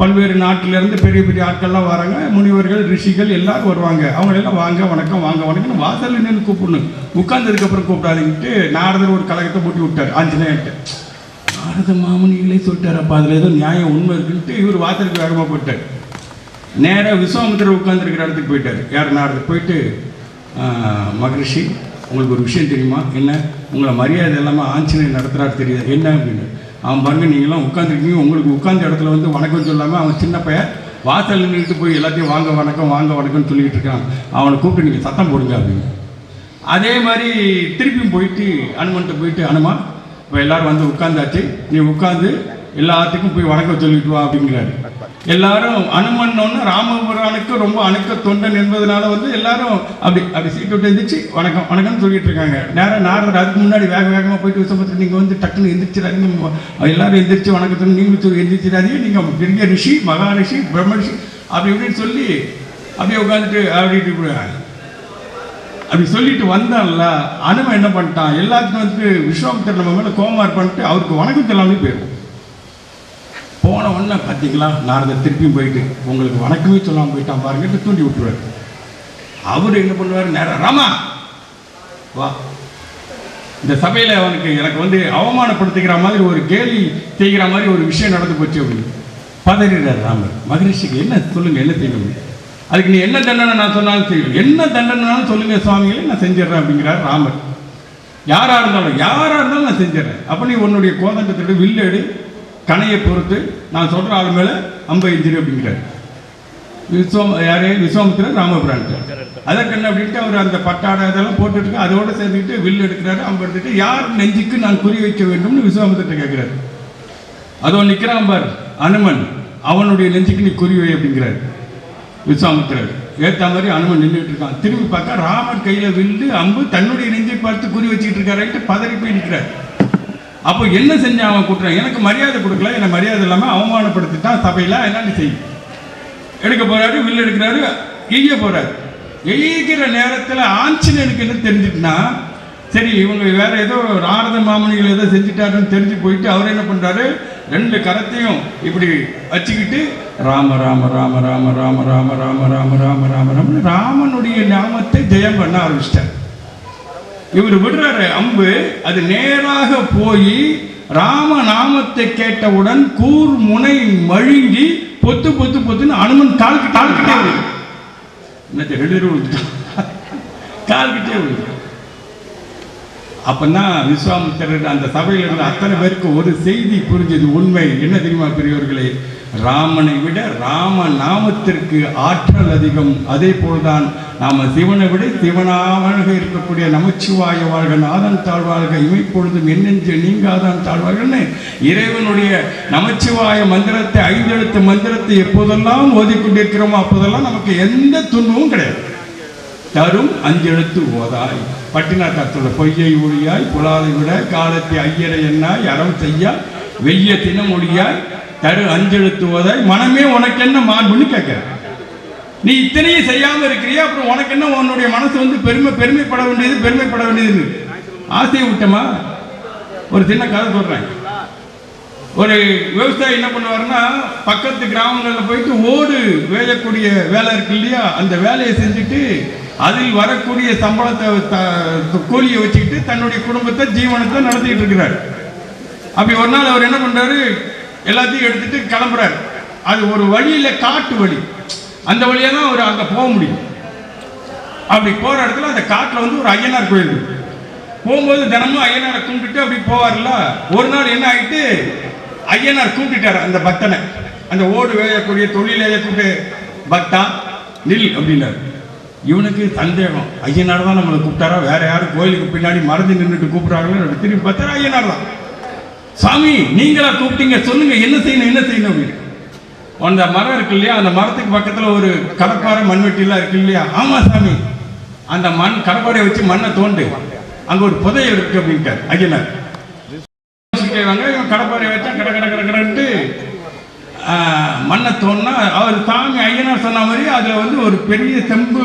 பல்வேறு நாட்டிலேருந்து பெரிய பெரிய ஆட்கள்லாம் வராங்க, முனிவர்கள், ரிஷிகள் எல்லாரும் வருவாங்க. அவங்களெல்லாம் வாங்க வணக்கம், வாங்க வணக்கம், வாசலில் நின்று கூப்பிடணும், உட்கார்ந்ததுக்கப்புறம் கூப்பிடாதுன்ட்டு நாரதர் ஒரு கழகத்தை போட்டி விட்டார் ஆஞ்சநேயர்கிட்ட. நாரத மாமுனிகளே சொல்லிட்டார், அப்போ அதில் ஏதோ நியாயம் உண்மை இருக்குன்ட்டு இவர் வாசலுக்கு வேகமாக போயிட்டார். நேராக விஸ்வாமித்திரர் உட்காந்துருக்கிற இடத்துக்கு போயிட்டார். யார்? நாரதர் போயிட்டு, மகரிஷி உங்களுக்கு ஒரு விஷயம் தெரியுமா? என்ன? உங்களை மரியாதை இல்லாமல் ஆஞ்சநேயர் நடத்துகிறாரு தெரியாது. என்ன அப்படின்னு. அவன் பாருங்க, நீங்களாம் உட்காந்துருக்கீங்க, உங்களுக்கு உட்காந்த இடத்துல வந்து வணக்கம் சொல்லாமல் அவன் சின்ன பையன் வாசல் நின்றுட்டு போய் எல்லாத்தையும் வாங்க வணக்கம் வாங்க வணக்கம்னு சொல்லிக்கிட்டு இருக்கான், அவனை கூப்பிட்டு நீங்கள் சத்தம் போடுங்க அப்படின்னு. அதே மாதிரி திருப்பியும் போயிட்டு அனுமன்ட்ட போயிட்டு, அனுமா இப்போ எல்லோரும் வந்து உட்காந்தாச்சு, நீ உட்காந்து எல்லாத்துக்கும் போய் வணக்கம் சொல்லிட்டு வா அப்படிங்கிறாரு. எல்லாரும் அனுமன்னொன்னு ராமபுரானுக்கு ரொம்ப அணுக்க தொண்டன் என்பதனால வந்து எல்லாரும் அப்படி சீட்டு விட்டு எந்திரிச்சு வணக்கம் வணக்கம்னு சொல்லிட்டு இருக்காங்க. நேரம் நாரதர் அதுக்கு முன்னாடி வேகமாக போயிட்டு விஸ்வாமித்திரர், நீங்கள் வந்து டக்குன்னு எந்திரிச்சிடாதீங்க, எல்லாரும் எந்திரிச்சு வணக்கத்தில் நீங்களும் சொல்லி எந்திரிச்சிடாதீங்க, நீங்கள் பெரிய ரிஷி, மகா ரிஷி, பிரம்ம ரிஷி அப்படி இப்படின்னு சொல்லி அப்படியே உட்காந்துட்டு அப்படி சொல்லிட்டு வந்தான்ல. அனுமன் என்ன பண்ணிட்டான், எல்லாத்துக்கும் வந்துட்டு விஸ்வாமித்திரர் நம்ம மேலே கோபமாக இருப்பான்ட்டு அவருக்கு வணக்கம் சொல்லாமே போயிடும். போன உடனே பார்த்தீங்களா, நாரதர் திருப்பியும் போயிட்டு உங்களுக்கு வணக்கமே சொல்லாமல் போயிட்டான் பாருங்க, தூண்டி விட்டுருவார். அவர் என்ன பண்ணுவார், நேரம் ராமா வா, இந்த சபையில் அவனுக்கு எனக்கு வந்து அவமானப்படுத்திக்கிற மாதிரி ஒரு கேலி செய்கிற மாதிரி ஒரு விஷயம் நடந்து போச்சு அப்படின்னு பதறிறார் ராமர். மகரிஷிக்கு என்ன சொல்லுங்க, என்ன செய்யணும்? அதுக்கு நீ என்ன தண்டனை நான் சொன்னாலும் செய்வேன், என்ன தண்டனைனாலும் சொல்லுங்க சுவாமிகளே, நான் செஞ்சிடறேன் அப்படிங்கிறார் ராமர். யாராக இருந்தாலும் நான் செஞ்சிடறேன். அப்போ நீ உன்னுடைய கோதண்டத்தோட வில்லெடு, கணையை பொறுத்து நான் சொல்கிற ஆள் மேலே அம்பை எஞ்சிரு அப்படிங்கிறார். விஸ்வாமித்திரர் ராமபிரான்ட்டார். அதற்கு என்ன அப்படின்ட்டு அவர் அந்த பட்டாடை இதெல்லாம் போட்டுட்டு அதோடு சேர்ந்துக்கிட்டு வில் எடுக்கிறாரு, அம்பு எடுத்துட்டு யார் நெஞ்சுக்கு நான் குறி வைக்க வேண்டும்னு விஸ்வாமித்திரத்தை கேட்கிறாரு. அதோ நிற்கிறான் பார் அனுமன், அவனுடைய நெஞ்சுக்கு நீ குறி வை அப்படிங்கிறார் விஸ்வாமித்திரர். ஏற்ற மாதிரி அனுமன் நின்றுட்டு இருக்கான். திரும்பி பார்த்தா ராமர் கையில் வில்லு அம்பு தன்னுடைய நெஞ்சை பார்த்து குறி வச்சுக்கிட்டு இருக்காரு. பதறி போய் நிற்கிறார். அப்போ என்ன செஞ்சான் அவன் கூட்டுறான், எனக்கு மரியாதை கொடுக்கல, என்னை மரியாதை இல்லாமல் அவமானப்படுத்திட்டான் சபையில், என்ன செய்யும் எடுக்க போறாரு, வில்லு எடுக்கிறாரு, எய்ய போறாரு. எய்கிற நேரத்தில் ஆஞ்சநேயனுக்கு என்ன தெரிஞ்சுட்டுனா, சரி இவங்க வேற ஏதோ நாரத மாமனிகள் ஏதோ செஞ்சுட்டாருன்னு தெரிஞ்சு போயிட்டு அவர் என்ன பண்றாரு, ரெண்டு கரத்தையும் இப்படி வச்சுக்கிட்டு ராம ராம ராம ராம ராம ராம ராம ராம ராம ராம ராம ராமனுடைய நாமத்தை ஜெயம் பண்ண ஆரம்பிச்சிட்டார். இவர் விடுறாரு அம்பு, அது நேராக போய் ராம நாமத்தை கேட்டவுடன் கூர் முனை மழுங்கி பொத்து பொத்து பொத்துன்னு அனுமன் கால்கிட்டே விழுந்து. அப்பதான் விஸ்வாமித்திரர் அந்த சபையில் இருந்த அத்தனை பேருக்கு ஒரு செய்தி புரிஞ்சது. உண்மை என்ன தெரியுமா பெரியவர்களே, ராமனை விட ராம நாமத்திற்கு ஆற்றல் அதிகம். அதே போல்தான் நாம சிவனை விட சிவனாக இருக்கக்கூடிய நமச்சிவாய வாழ்க, நாதன் தாழ்வாழ்க, இமைப்பொழுதும் என்னென்று நீங்காதான் தாழ்வாழ்கன்னு இறைவனுடைய நமச்சிவாய மந்திரத்தை, 5 எழுத்து மந்திரத்தை எப்போதெல்லாம் ஓதிக்கொண்டிருக்கிறோமோ அப்போதெல்லாம் நமக்கு எந்த துன்பமும் கிடையாது. தரும் 5 எழுத்து ஓதாய், பட்டினத்தார் பொய்யை ஒழியாய், புலாதை விட காலத்தை ஐயரை என்னாய், அறம் செய்யா வெய்ய தினம் ஒழியாய், தரு 5 எழுத்து ஓதாய், மனமே உனக்கு என்ன மாண்புன்னு கேட்க. நீ இத்தனையும் செய்யாம இருக்கிறியா, அப்புறம் உனக்கு என்ன உன்னுடைய மனசு வந்து பெருமைப்பட வேண்டியது ஆசையை விட்டமா. ஒரு சின்ன கதை சொல்றேன். ஒரு விவசாயி என்ன பண்ணுவாருன்னா, பக்கத்து கிராமங்களில் போயிட்டு ஓடு வேயக்கூடிய வேலை இருக்கு இல்லையா, அந்த வேலையை செஞ்சுட்டு அதில் வரக்கூடிய சம்பளத்தை கூலியை வச்சுக்கிட்டு தன்னுடைய குடும்பத்தை ஜீவனத்தை நடத்திட்டு இருக்கிறார். அப்படி ஒரு நாள் அவர் என்ன பண்றாரு, எல்லாத்தையும் எடுத்துட்டு கிளம்புறாரு. அது ஒரு வழியில காட்டு வழி, அந்த வழியா தான் அவர் அங்க போக முடியும். அப்படி போற இடத்துல அந்த காட்டுல வந்து ஒரு ஐயனார் கோயில் இருக்கு. போகும்போது தினமும் ஐயனாரை கும்பிட்டு அப்படி போவார்ல. ஒரு நாள் என்ன ஆயிட்டு, ஐயனார் கூப்பிட்டாரு அந்த பக்தனை, அந்த ஓடு வேயக்கூடிய தொழிலைய கூப்பிட்டு, பக்தா நில் அப்படின்னாரு. இவனுக்கு சந்தேகம், ஐயனார் தான் நம்மளை கூப்பிட்டாரா, வேற யாரும் கோயிலுக்கு பின்னாடி மறந்து நின்றுட்டு கூப்பிடுறாங்களோ. திரும்பி பார்த்தா ஐயனார் தான். சாமி நீங்களா கூப்பிட்டீங்க, சொல்லுங்க என்ன செய்யணும் அப்படின்னு. அந்த மரம் இருக்கு இல்லையா, அந்த மரத்துக்கு பக்கத்துல ஒரு கடப்பாறை மண்வெட்டிலாம் இருக்கு இல்லையா. ஆமா சாமி, அந்த கடப்பாறையை வச்சு மண்ணை தோண்டு, அங்க ஒரு புதைய இருக்கு அப்படின்ட்டார் ஐயனார். கடப்பாறையை வச்சா கடன்ட்டு மண்ணை தோணுனா, அவர் சாமி ஐயனார் சொன்ன மாதிரி அதுல வந்து ஒரு பெரிய செம்பு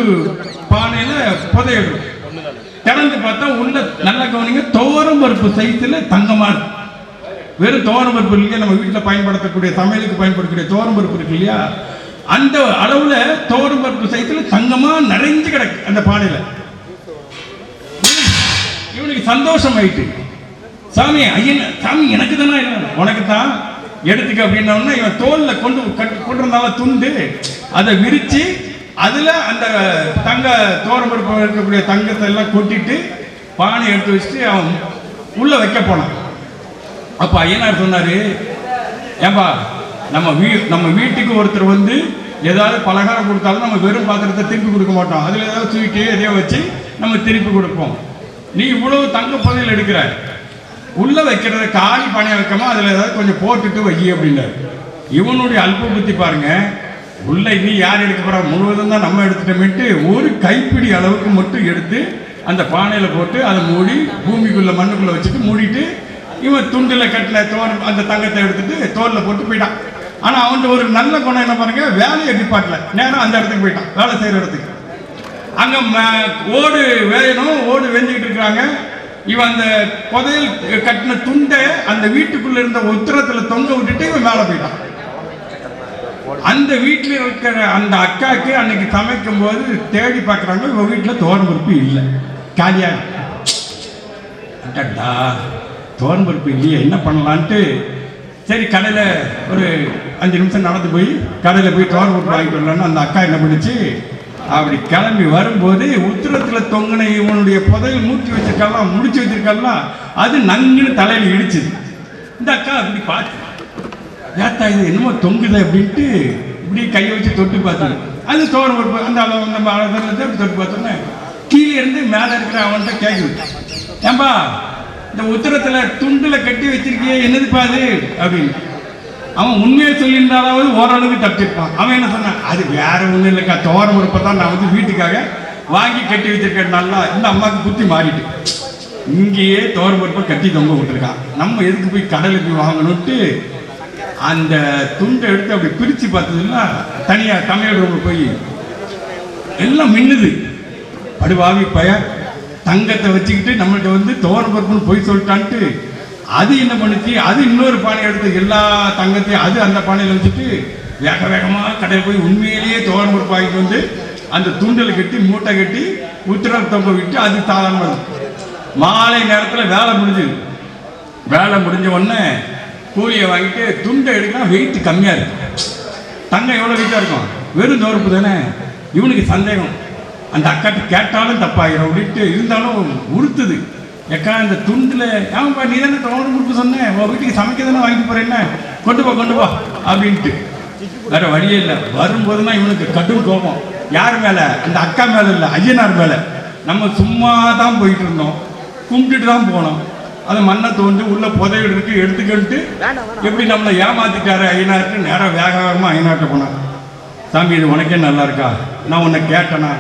பானையில புதையிடும். திறந்து பார்த்தா உள்ள நல்ல கவனிங்க, துவரம் பருப்பு சைஸ்ல தங்கமா இருக்கு. வெறும் துவரம் பருப்பு இல்லையா, நம்ம வீட்டில் பயன்படுத்தக்கூடிய சமையலுக்கு பயன்படுத்தக்கூடிய துவரம் பருப்பு இருக்கு இல்லையா, அந்த அளவுல துவரம் பருப்பு சைஸ்ல தங்கமா நிறைஞ்சு கிடக்கு அந்த பானையில. இவனுக்கு சந்தோஷம் ஆயிட்டு, சாமி சாமி எனக்கு தானே, உனக்கு தான் எடுத்துக்க அப்படின்னா இவன் தோல்ல கொண்டிருந்தாலும் துண்டு அதை விரிச்சு அதுல அந்த தங்க தோரம்பருப்பு இருக்கக்கூடிய தங்கத்தை எல்லாம் கொட்டிட்டு பானை எடுத்து வச்சுட்டு அவன் உள்ள வைக்க போனான். அப்ப ஐயனார் சொன்னாரு, ஏன்பா நம்ம வீட்டுக்கு ஒருத்தர் வந்து ஏதாவது பலகாரம் கொடுத்தாலும் நம்ம வெறும் பாத்திரத்தை திருப்பி கொடுக்க மாட்டோம், அதுல ஏதாவது ஸ்வீட்டு எதையோ வச்சு நம்ம திருப்பி கொடுப்போம். நீ இவ்வளவு தங்க புதையல் எடுக்கிற, உள்ள வைக்கிறத காலி பணைய வைக்காம அதுல ஏதாவது கொஞ்சம் போட்டுட்டு வை அப்படின்னாரு. இவனுடைய அல்ப புத்தி பாருங்க, உள்ள இன்னும் யார் எடுக்க போறா, முழுவதும் தான் நம்ம எடுத்துட்டோம்ட்டு ஒரு கைப்பிடி அளவுக்கு மட்டும் எடுத்து அந்த பானையில போட்டு அதை மூடி பூமிக்குள்ள மண்ணுக்குள்ள வச்சுட்டு மூடிட்டு இவன் துண்டுல கட்டின அந்த தங்கத்தை எடுத்துட்டு தோல்ல போட்டு போயிட்டான். ஆனா அவன் ஒரு நல்ல குணம் என்ன பாருங்க, வேலையை டிபார்ட்ல நேரம் அந்த இடத்துக்கு போயிட்டான், வேலை செய்யற இடத்துக்கு. அங்க ஓடு வேயணும், ஓடு வெஞ்சிக்கிட்டு இருக்கிறாங்க. இவன் அந்த புதையல் கட்டின துண்டை அந்த வீட்டுக்குள்ள இருந்த உத்தரத்துல தொங்க விட்டுட்டு இவன் மேல போயிட்டான். அந்த வீட்டில் இருக்கிற அந்த அக்காக்கு அன்னைக்கு சமைக்கும் போது தேடி பார்க்குறாங்க, இவன் வீட்டில் தோரம் பருப்பு இல்லை, காலியா. தோரம் பருப்பு இல்லையே, என்ன பண்ணலான்ட்டு சரி கடையில் ஒரு 5 நிமிஷம் நடந்து போய் கடையில் போய் தோரம் போட்டு வாங்கிட்டு வரலான்னு அந்த அக்கா என்ன பண்ணிச்சு, அப்படி கிளம்பி வரும்போது உத்திரத்தில் தொங்கின இவனுடைய புதையில் மூட்டி வச்சிருக்கலாம், முடிச்சு வச்சிருக்கலாம், அது நங்குன்னு தலையில் இடிச்சுது. இந்த அக்கா அப்படி பார்த்து, ஏத்தா இது என்னமோ தொங்குது அப்படின்ட்டு இப்படி கையை வச்சு தொட்டு பார்த்தது. அது தோரம் ஒரு அந்த நம்ம அப்படி தொட்டு பார்த்தோன்னே கீழே இருந்து மேலே இருக்கிற அவன்கிட்ட கேட்குது, ஏன்பா இந்த உத்திரத்தில் துண்டில் கட்டி வச்சிருக்கியே என்னதுப்பா அது அப்படின்னு. அவன் உண்மையை சொல்லியிருந்தாலாவது ஓரளவுக்கு தப்பிச்சிருப்பான். அவன் என்ன சொன்னான், அது வேற ஒன்றும் இல்லைக்கா, தோரம் உறுப்பை தான் நான் வந்து வீட்டுக்காக வாங்கி கட்டி வச்சிருக்கேன். நல்லா இந்த அம்மாவுக்கு புத்தி மாறிட்டு இங்கேயே தோரம் உறுப்பை கட்டி தொங்க விட்டுருக்கான், நம்ம எதுக்கு போய் கடலுக்கு போய் வாங்கணுன்ட்டு அந்த துண்டை எடுத்து அப்படி பிரித்து பார்த்ததுன்னா தனியாக தமிழ் ரூமில் போய் எல்லாம் மின்னுது. படுவாவி பய தங்கத்தை வச்சுக்கிட்டு நம்மள்கிட்ட வந்து தோரம் பருப்புன்னு போய் சொல்லிட்டான்ட்டு அது என்ன பண்ணுச்சு, அது இன்னொரு பானை எடுத்து எல்லா தங்கத்தையும் அது அந்த பானையில் வச்சுட்டு வேக வேகமாக கடையில் போய் உண்மையிலேயே தோரம் பருப்பு வாங்கிட்டு வந்து அந்த துண்டில் கட்டி மூட்டை கட்டி உத்திரம் தொங்க விட்டு அது சாதாரண. மாலை நேரத்தில் வேலை முடிஞ்சுது. வேலை முடிஞ்ச உடனே கூலியை வாங்கிட்டு துண்டை எடுக்கலாம், வெயிட் கம்மியாக இருக்கும். தங்கம் எவ்வளோ வெயிட்டாக இருக்கும், வெறும் தோறுப்பு தானே. இவனுக்கு சந்தேகம், அந்த அக்காட்டு கேட்டாலும் தப்பாகிடும் அப்படின்ட்டு இருந்தாலும் உறுத்துது. ஏக்கா இந்த துண்டில் ஏன்ப்பா நீ தானே தோணு கொடுக்க சொன்னேன், உன் வீட்டுக்கு சமைக்க தானே வாங்கிட்டு போகிறேன்னா கொண்டு போ அப்படின்ட்டு. வேற வழியே இல்லை. வரும்போதுனா இவனுக்கு கடும் கோபம். யார் மேலே, அந்த அக்கா மேலே இல்லை, ஐயனார் மேலே. நம்ம சும்மா தான் போயிட்டு இருந்தோம், கும்பிட்டுட்டு தான் போனோம். அதை மண்ணை தோண்டி உள்ள புதையல் இருக்கு எடுத்துக்கிட்டு எப்படி நம்மளை ஏமாத்திட்டாரு ஐயனாருக்கு. நேரம் வேக வேகமாக ஐயனார்ட்ட போனான். சாமி இது உனக்கே நல்லா இருக்கா, நான் உன்னை கேட்டேனா,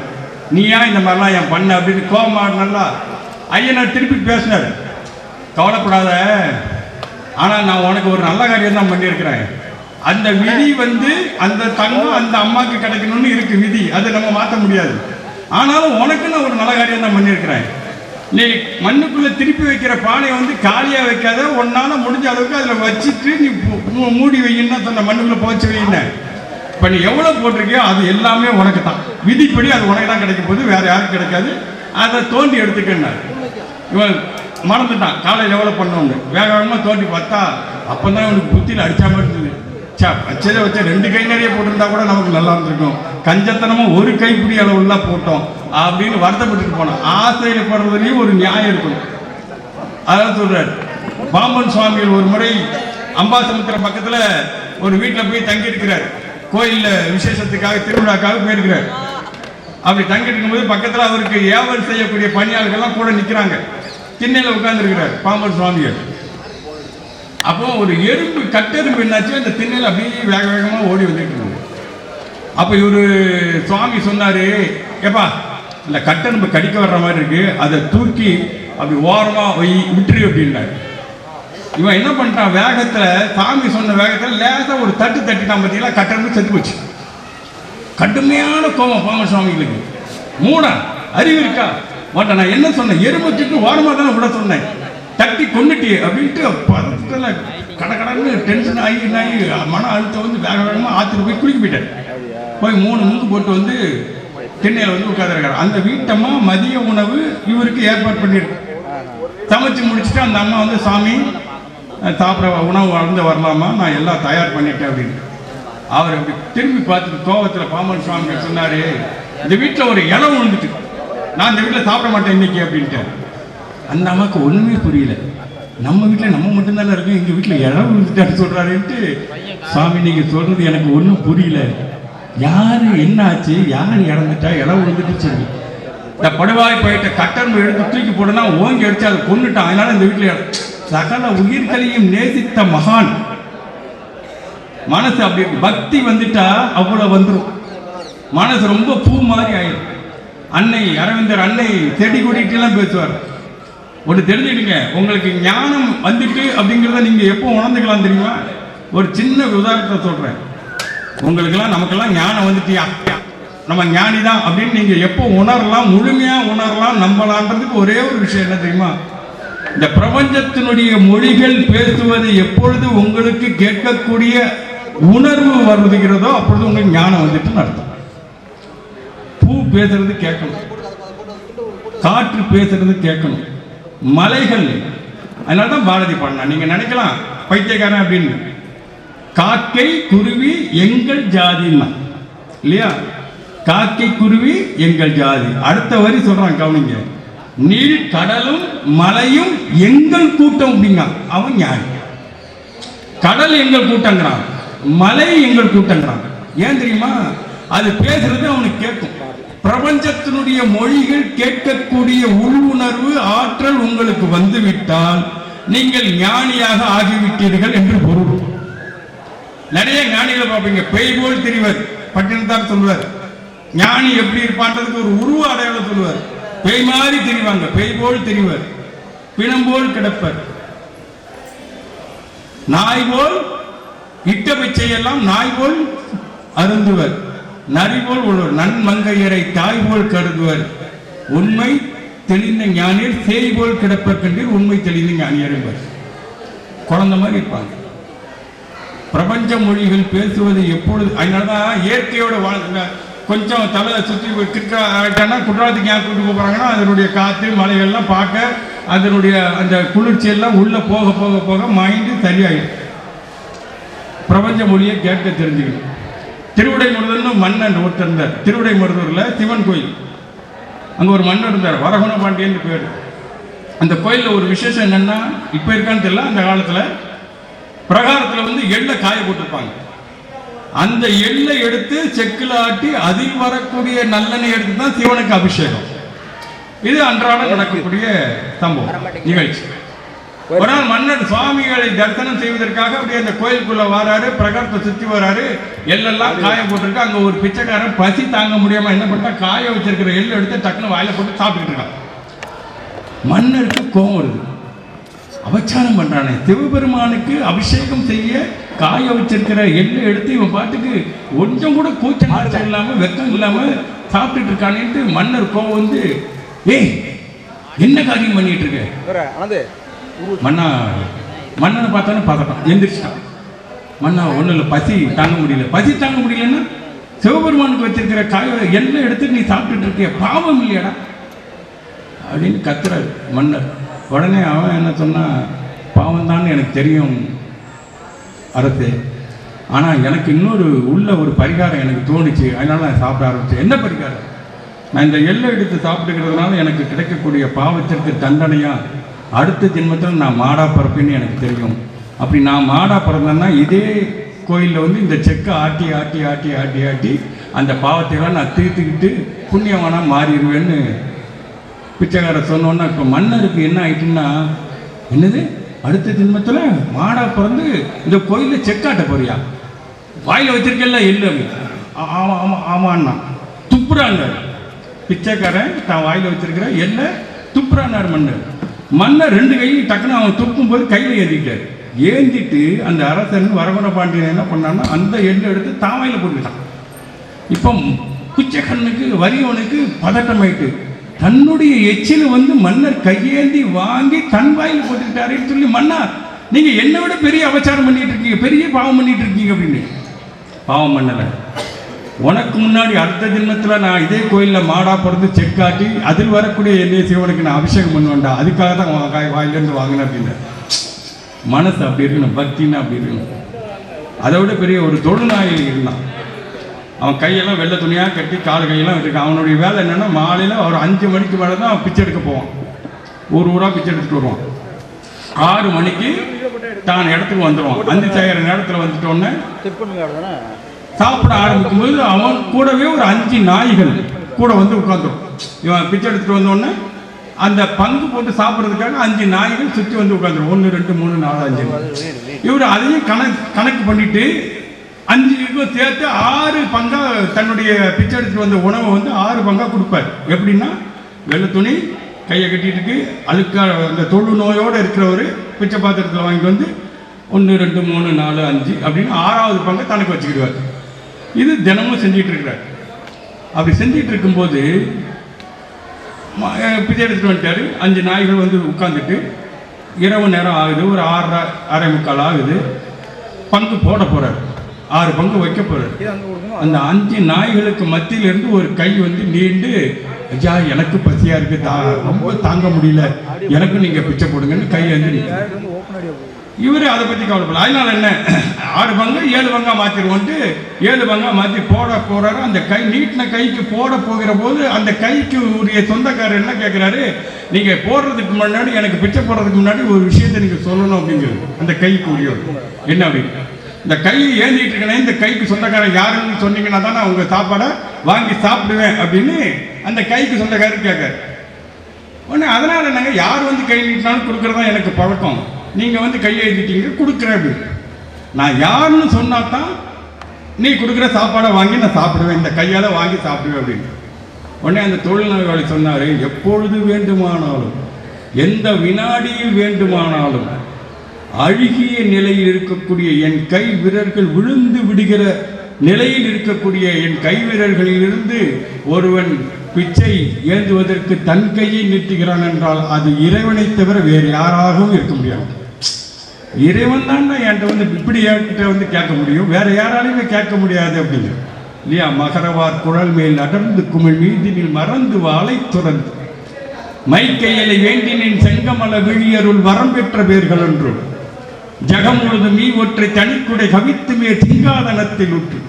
நீ ஏன் இந்த மாதிரிலாம் என் பண்ண அப்படின்னு கோபமாக நல்லா ஐயனார் திருப்பி பேசினார். கவலைப்படாத, ஆனால் நான் உனக்கு ஒரு நல்ல காரியம் தான் பண்ணியிருக்கிறேன். அந்த விதி வந்து அந்த தங்கம் அந்த அம்மாவுக்கு கிடைக்கணும்னு இருக்கு விதி, அதை நம்ம மாற்ற முடியாது. ஆனாலும் உனக்கு நான் ஒரு நல்ல காரியம் தான் பண்ணியிருக்கிறேன். நீ மண்ணுக்குள்ளே திருப்பி வைக்கிற பானையை வந்து காலியாக வைக்காத, ஒன்னால முடிஞ்ச அளவுக்கு அதில் வச்சுட்டு நீ மூடி வையின்னா சொன்ன, மண்ணுக்குள்ளே போச்சு வையின. இப்போ நீ எவ்வளோ போட்டிருக்கியோ அது எல்லாமே உனக்கு தான், விதிப்படி அது உனக்கு தான் கிடைக்கும் போது வேறு யாருக்கும் கிடைக்காது, அதை தோண்டி எடுத்துக்கினார். இவன் மறந்துட்டான் காலையில் எவ்வளோ பண்ணோன்னு. வேக வேகமாக தோண்டி பார்த்தா அப்போ தான் இவனுக்கு புத்தியில் அடித்தா மாதிரி இருந்தது. வச்சதை வச்ச 2 கை நிறைய போட்டிருந்தா கூட நமக்கு நல்லா இருந்திருக்கும், கஞ்சத்தனமாக ஒரு கைப்பிடி அளவுலாம் போட்டோம் அப்படின்னு வருத்தப்பட்டுட்டு போனோம். ஆசையில் படுறதுலேயும் ஒரு நியாயம் இருக்கணும். அதான் சொல்றார் பாம்பன் சுவாமிகள். ஒரு முறை அம்பாசமுத்திரம் பக்கத்தில் ஒரு வீட்டில் போய் தங்கியிருக்கிறார். கோயிலில் விசேஷத்துக்காக திருவிழாக்காக போயிருக்கிறார். அப்படி தங்கிட்டு இருக்கும்போது பக்கத்தில் அவருக்கு ஏவல் செய்யக்கூடிய பணியாளர்கள்லாம் கூட நிற்கிறாங்க. திண்ணையில் உட்கார்ந்துருக்கிறார் பாம்பன் சுவாமிகள். அப்போ ஒரு எறும்பு கட்டெரும்பு என்னாச்சு, அந்த திண்ணையில் அப்படியே வேக வேகமாக ஓடி வந்துட்டு இருந்தது. அப்போ இவர் சுவாமி சொன்னார், ஏப்பா இந்த கட்டெரும்பு கடிக்க வர்ற மாதிரி இருக்கு, அதை தூக்கி அப்படி ஓரமாக விட்டுரு அப்படின்னாரு. இவன் என்ன பண்ணிட்டான், வேகத்தில் சாமி சொன்ன வேகத்தில் லேசாக ஒரு தட்டு தட்டிட்டான். பார்த்தீங்களா, கட்டெரும்பு செத்து போச்சு. கடுமையான கோபம் பாம்பன் சுவாமிகளுக்கு. மூடா அறிவு இருக்கா மாட்டா, நான் என்ன சொன்னேன், எறும்புக்கு ஓரமாக தானே விட சொன்னேன், தட்டி கொண்டுட்டி அப்படின்ட்டு பதத்தில் கடற்கடன்னு டென்ஷன் ஆகி மன அழுத்தம் வந்து வேக வேகமாக ஆற்றுல போய் குளிக்க போயிட்டேன். போய் 3 முங்கு போட்டு வந்து திண்ணையில் வந்து உட்காந்துருக்காரு. அந்த வீட்டம்மா மதிய உணவு இவருக்கு ஏற்பாடு பண்ணியிருக்கு. சமைச்சு முடிச்சுட்டு அந்த அம்மா வந்து, சாமி சாப்பிட உணவு வளர்ந்து வரலாமா, நான் எல்லாம் தயார் பண்ணிட்டேன் அப்படின்னு. அவர் அப்படி திரும்பி பார்த்துட்டு கோபத்தில் பாம்பன் சுவாமிகள் சொன்னார், இந்த வீட்டில் ஒரு இலை விழுந்துட்டு, நான் இந்த வீட்டில் சாப்பிட மாட்டேன் இன்னைக்கு அப்படின்ட்டு. அந்த அம்மாவுக்கு ஒன்றுமே புரியல. நம்ம வீட்டில் நம்ம மட்டும்தானே இருக்கோம், எங்கள் வீட்டில் இலை விழுந்துட்டான்னு சொல்கிறாருன்ட்டு. சாமி நீங்கள் சொல்கிறது எனக்கு ஒன்றும் புரியல, யார் என்ன ஆச்சு, யார் இறந்துட்டா, இலை விழுந்துட்டு சொல்லி இந்த படுவாய் போயிட்ட கட்டெரும்பு எடுத்து தூக்கி போடனா ஓங்கி அடிச்சு அதை கொண்டுட்டான். அதனால இந்த வீட்டில் சகல உயிர்களையும் நேசித்த மகான் மனசு அப்படி பக்தி வந்துட்டா அவ்வளோ வந்துடும். மனசு ரொம்ப பூ மாதிரி ஆயிடும். அன்னை அரவிந்தர் அன்னை செடி கொடிக்கெல்லாம் பேசுவார். ஒன்று தெரிஞ்சுக்கிடுங்க, உங்களுக்கு ஞானம் வந்துட்டு அப்படிங்கிறத நீங்கள் எப்போ உணர்ந்துக்கலாம் தெரியுமா? ஒரு சின்ன உதாரணத்தை சொல்கிறேன். உங்களுக்கெல்லாம் நமக்கெல்லாம் ஞானம் வந்துட்டியா, நம்ம ஞானி தான் அப்படின்னு நீங்கள் எப்போ உணரலாம், முழுமையாக உணரலாம், நம்பலான்றதுக்கு ஒரே ஒரு விஷயம் என்ன தெரியுமா? இந்த பிரபஞ்சத்தினுடைய மொழிகள் பேசுவது எப்பொழுது உங்களுக்கு கேட்கக்கூடிய உணர்வு வருகிறதோ அப்பொழுது உங்களுக்கு ஞானம் வந்துட்டுன்னு அர்த்தம். பூ பேசுறது கேட்கணும், காற்று பேசுறது கேட்கணும், மலைகள். அதனால தான் பாரதி பாடினா. நீங்கள் நினைக்கலாம் பைத்தியக்காரன் அப்படின்னு, காக்கை குருவி எங்கள் ஜாதின்னா இல்லையா? காக்கை குருவி எங்கள் ஜாதி. அடுத்த வரி சொல்றான் கவனிங்க. நீள் கடலும் மலையும் எங்கள் கூட்டம் அப்படிங்க. அவன் ஞானி. கடல் எங்கள் கூட்டங்கிறான், மலை எங்கள் கூட்டங்கிறான். ஏன் தெரியுமா? அது பேசுறது அவனுக்கு கேட்கும். பிரபஞ்சத்தினுடைய மொழிகள் கேட்கக்கூடிய உள்ளுணர்வு ஆற்றல் உங்களுக்கு வந்துவிட்டால் நீங்கள் ஞானியாக ஆகிவிட்டீர்கள் என்று பொருள். நிறைய ஞானிகளை பார்ப்பீங்க, பேய் போல் தெரிவர். பட்டினத்தார் சொல்வார், ஞானி எப்படி இருப்பான்றதுக்கு ஒரு உருவ அடையாளம் சொல்லுவார். பேய் மாதிரி தெரிவாங்க, பேய் போல் தெரிவர், பிணம் போல் கிடப்பர், நாய் போல் இட்ட பிச்சையெல்லாம் நாய் போல் அருந்துவர், நரி போல் உள்ளவர், நன்மங்கையரை தாய் போல் கருதுவர், உண்மை தெளிந்த ஞானியர் சேய் போல் கிடப்பர் கண்டீர், உண்மை தெளிந்த ஞானியர் என்பர். குழந்தை மாதிரி இருப்பாங்க. பிரபஞ்ச மொழிகள் பேசுவது எப்பொழுது, அதனாலதான் இயற்கையோட வாழ்ந்த கொஞ்சம் தலை சுற்றி கிட்டா குற்றாலத்துக்கு ஏன் கூட்டு போகிறாங்கன்னா அதனுடைய காற்று மலைகள்லாம் பார்க்க அதனுடைய அந்த குளிர்ச்சியெல்லாம் உள்ள போக போக போக மைண்டு சரியாயிடும். பிரபஞ்ச மொழியை கேட்க தெரிஞ்சுக்கணும். திருவிடைமருதூர்னு மன்னன் ஒருத்தர் இருந்தார். திருவிடைமருதூரில் சிவன் கோயில், அங்கே ஒரு மன்னர் இருந்தார், வரகுண பாண்டியன்னு பேர். அந்த கோயிலில் ஒரு விசேஷம் என்னென்னா, இப்போ இருக்கான்னு தெரியல, அந்த காலத்தில் பிரகாரத்தில் வந்து எள்ளை காய போட்டிருப்பாங்க. அந்த எள்ளை எடுத்து செக்கில் ஆட்டி அதில் வரக்கூடிய நல்லெண்ணெய் எடுத்து தான் சிவனுக்கு அபிஷேகம். இது அன்றாடம் நடக்கக்கூடிய சம்பவம் நிகழ்ச்சி. ஒரு நாள் மன்னர் சுவாமிகளை தரிசனம் செய்வதற்காக அப்படியே அந்த கோயிலுக்குள்ள வராரு, பிரகாரத்தை சுற்றி வராரு, எள்ளெல்லாம் காய போட்டிருக்கு. அங்கே ஒரு பிச்சைக்காரன் பசி தாங்க முடியாம என்ன பண்ணா, காய வச்சிருக்கிற எள்ளு எடுத்து டக்குன்னு வாயில போட்டு சாப்பிட்டுட்டு இருக்கான். மன்னருக்கு கோபம் வருது, அபச்சாரம் பண்றானே, சிவபெருமானுக்கு அபிஷேகம் செய்ய காய வச்சிருக்கிற எள்ளை எடுத்து இவன் பாட்டுக்கு கொஞ்சம் கூட கூச்சம் இல்லாம வெக்கம் இல்லாம சாப்பிட்டுட்டு இருக்கானேன்ட்டு மன்னர் கோபம் வந்து, ஏய் என்ன காரியம் பண்ணிட்டு இருக்க? மன்னனை பார்த்தானே பார்த்துட்டான், எந்திரிச்சிட்டான். மன்னா ஒன்றும் இல்லை, பசி தாங்க முடியல. பசி தாங்க முடியலன்னா சிவபெருமானுக்கு வச்சிருக்கிற காய எல்லாம் எடுத்து நீ சாப்பிட்டுட்டு இருக்கிய, பாவம் இல்லையாடா அப்படின்னு கத்துறாரு மன்னர். உடனே அவன் என்ன சொன்னா, பாவம் தான் எனக்கு தெரியும் அரசே, ஆனால் எனக்கு இன்னொரு உள்ள ஒரு பரிகாரம் எனக்கு தோணுச்சு, அதனால நான் சாப்பிட ஆரம்பிச்சேன். என்ன பரிகாரம்? நான் இந்த எல்லை எடுத்து சாப்பிட்டுக்கிறதுனால எனக்கு கிடைக்கக்கூடிய பாவத்திற்கு தண்டனையா அடுத்த ஜென்மத்தில் நான் மாடா பிறப்பேன்னு எனக்கு தெரியும். அப்படி நான் மாடா பிறந்தேன்னா இதே கோயிலில் வந்து இந்த செக்கை ஆட்டி ஆட்டி ஆட்டி ஆட்டி ஆட்டி அந்த பாவத்தையெல்லாம் நான் தீர்த்துக்கிட்டு புண்ணியவானாக மாறிடுவேன்னு பிச்சைக்காரர் சொன்னோன்னா, இப்போ மன்னருக்கு என்ன ஆயிட்டுன்னா, என்னது அடுத்த ஜென்மத்தில் மாடா பிறந்து இந்த கோயிலில் செக்காட்ட போறியா? வாயில் வச்சிருக்கல எள்ளு. ஆமாம் ஆமாம் ஆமாண்ணா. துப்புறாங்க பிச்சைக்காரன், தான் வாயில் வச்சிருக்கிற எல்லை துப்புறானார் மன்னர். மன்னர் ரெண்டு கையும் டக்குன்னு அவன் துப்பும் போது கையில் ஏந்திட்டார். ஏந்திட்டு அந்த அரசன் வரகுண பாண்டியன் என்ன பண்ணான்னா, அந்த எள்ளை எடுத்து தான் வாயில் போட்டுக்கிட்டான். இப்போ பிச்சைக்கண்ணுக்கு வரியவனுக்கு பதட்டம் ஆயிட்டு, தன்னுடைய எச்சில் வந்து மன்னர் கையேந்தி வாங்கி தன் வாயில் போட்டுக்கிட்டாருன்னு சொல்லி, மன்னா நீங்க என்னை விட பெரிய அபச்சாரம் பண்ணிட்டு இருக்கீங்க, பெரிய பாவம் பண்ணிட்டு இருக்கீங்க அப்படின்னு. பாவம் பண்ணல, உனக்கு முன்னாடி அடுத்த ஜென்மத்தில் நான் இதே கோயிலில் மாடா பிறந்து செக்காட்டி அதில் வரக்கூடிய எண்ணெய் சிவனுக்கு நான் அபிஷேகம் பண்ணுவேன்டா, அதுக்காக தான் வாயிலிருந்து வாங்கினேன் அப்படின்னு. மனசு அப்படி இருக்கணும், பக்தின்னு அப்படி இருக்கணும். அதை விட பெரிய ஒரு தொழுநாயகி இருந்தான். அவன் கையெல்லாம் வெள்ளை துணியாக கட்டி காலு கையெல்லாம் வச்சுருக்கான். அவனுடைய வேலை என்னென்னா, மாலையில் ஒரு 5 மணிக்கு மேலே தான் பிச்சை எடுக்க போவான். ஊராக பிச்சை எடுத்துகிட்டு வருவான். 6 மணிக்கு தான் இடத்துக்கு வந்துடுவான். 5 செய்கிற நேரத்தில் வந்துட்டோன்னே சாப்பிட ஆரம்பிக்கும் போது அவன் கூடவே ஒரு 5 நாய்கள் கூட வந்து உட்காந்துடும். இவன் பிச்சை எடுத்துகிட்டு வந்தோடனே அந்த பங்கு போட்டு சாப்பிட்றதுக்காக 5 நாய்கள் சுற்றி வந்து உட்காந்துடும். 1 2 3 4 5. இவர் அதையும் கணக்கு பண்ணிட்டு 5 சேர்த்து 6 பங்கா தன்னுடைய பிச்சை எடுத்துட்டு வந்த உணவை வந்து 6 பங்கா கொடுப்பார். எப்படின்னா, வெள்ளை துணி கையை கட்டிட்டு அழுக்கா அந்த தொழு நோயோடு இருக்கிறவர் பிச்சை பாத்திரத்தில் வாங்கிட்டு வந்து 1 2 3 4 5 அப்படின்னு 6வது பங்கை தனக்கு வச்சுக்கிடுவார். இது தினமும் செஞ்சிட்டு இருக்கிறார். அப்படி செஞ்சிட்டு இருக்கும்போது பிச்சை எடுத்துட்டு வந்துட்டாரு. 5 நாய்கள் வந்து உட்காந்துட்டு இரவு நேரம் ஆகுது, ஒரு 6:30 6:45 ஆகுது. பங்கு போட போறாரு, 6 பங்கு வைக்க போறாரு. அந்த 5 நாய்களுக்கு மத்தியிலிருந்து ஒரு கை வந்து நீண்டு, ஐயா எனக்கு பசியா இருக்கு, ரொம்ப தாங்க முடியல, எனக்கு நீங்க பிச்சை போடுங்கன்னு கை வந்து இவர் அதை பற்றி கவலைப்படல. அதனால என்ன, 6 பங்கு 7 பங்கா மாற்றிடுவோன்ட்டு 7 பங்கா மாற்றி போட போகிறாரு. அந்த கை நீட்டின கைக்கு போட போகிற போது அந்த கைக்கு உரிய சொந்தக்காரர் என்ன கேட்குறாரு, நீங்கள் போடுறதுக்கு முன்னாடி எனக்கு பிச்சை போடுறதுக்கு முன்னாடி ஒரு விஷயத்தை நீங்கள் சொல்லணும் அப்படிங்கிறது. அந்த கைக்கு உரியவர் என்ன அப்படின்னு, இந்த கையை ஏந்திட்டு இருக்கேன், இந்த கைக்கு சொந்தக்காரன் யாருன்னு சொன்னீங்கன்னா தான் நான் உங்கள் சாப்பாடை வாங்கி சாப்பிடுவேன் அப்படின்னு அந்த கைக்கு சொந்தக்காரர் கேட்காரு. உடனே அதனால் என்னங்க, யார் வந்து கை நீட்டினாலும் கொடுக்குறதா எனக்கு பழக்கம், நீங்கள் வந்து கையை எழுதிட்டீங்க கொடுக்குறேன் அப்படின்னு. நான் யாருன்னு சொன்னா தான் நீ கொடுக்குற சாப்பாடை வாங்கி நான் சாப்பிடுவேன், இந்த கையால் வாங்கி சாப்பிடுவேன் அப்படின்னு. உடனே அந்த தொழில்நோயாளி சொன்னார், எப்பொழுது வேண்டுமானாலும் எந்த வினாடியில் வேண்டுமானாலும் அழுகிய நிலையில் இருக்கக்கூடிய என் கை விரல்கள் விழுந்து விடுகிற நிலையில் இருக்கக்கூடிய என் கை விரல்களிலிருந்து ஒருவன் பிச்சை ஏந்துவதற்கு தன் கையை நீட்டுகிறான் என்றால் அது இறைவனை தவிர வேறு யாராகவும் இருக்க முடியாது. இறைவன் தான் என்கிட்ட வந்து இப்படி என்கிட்ட வந்து கேட்க முடியும், வேற யாராலையுமே கேட்க முடியாது அப்படிங்கிற இல்லையா. மகரவார் குழல் மேல் அடர்ந்து குமிழ் மீதினில் மறந்து வாழை துறந்து மைக்கையலை வேண்டினின் செங்கமல விழியருள் வரம் பெற்ற பேர்கள் என்றும் ஜகம் முழுதும் மீ ஒற்றை தனிக்குடை கவித்துமே சிங்காதனத்தில் உற்று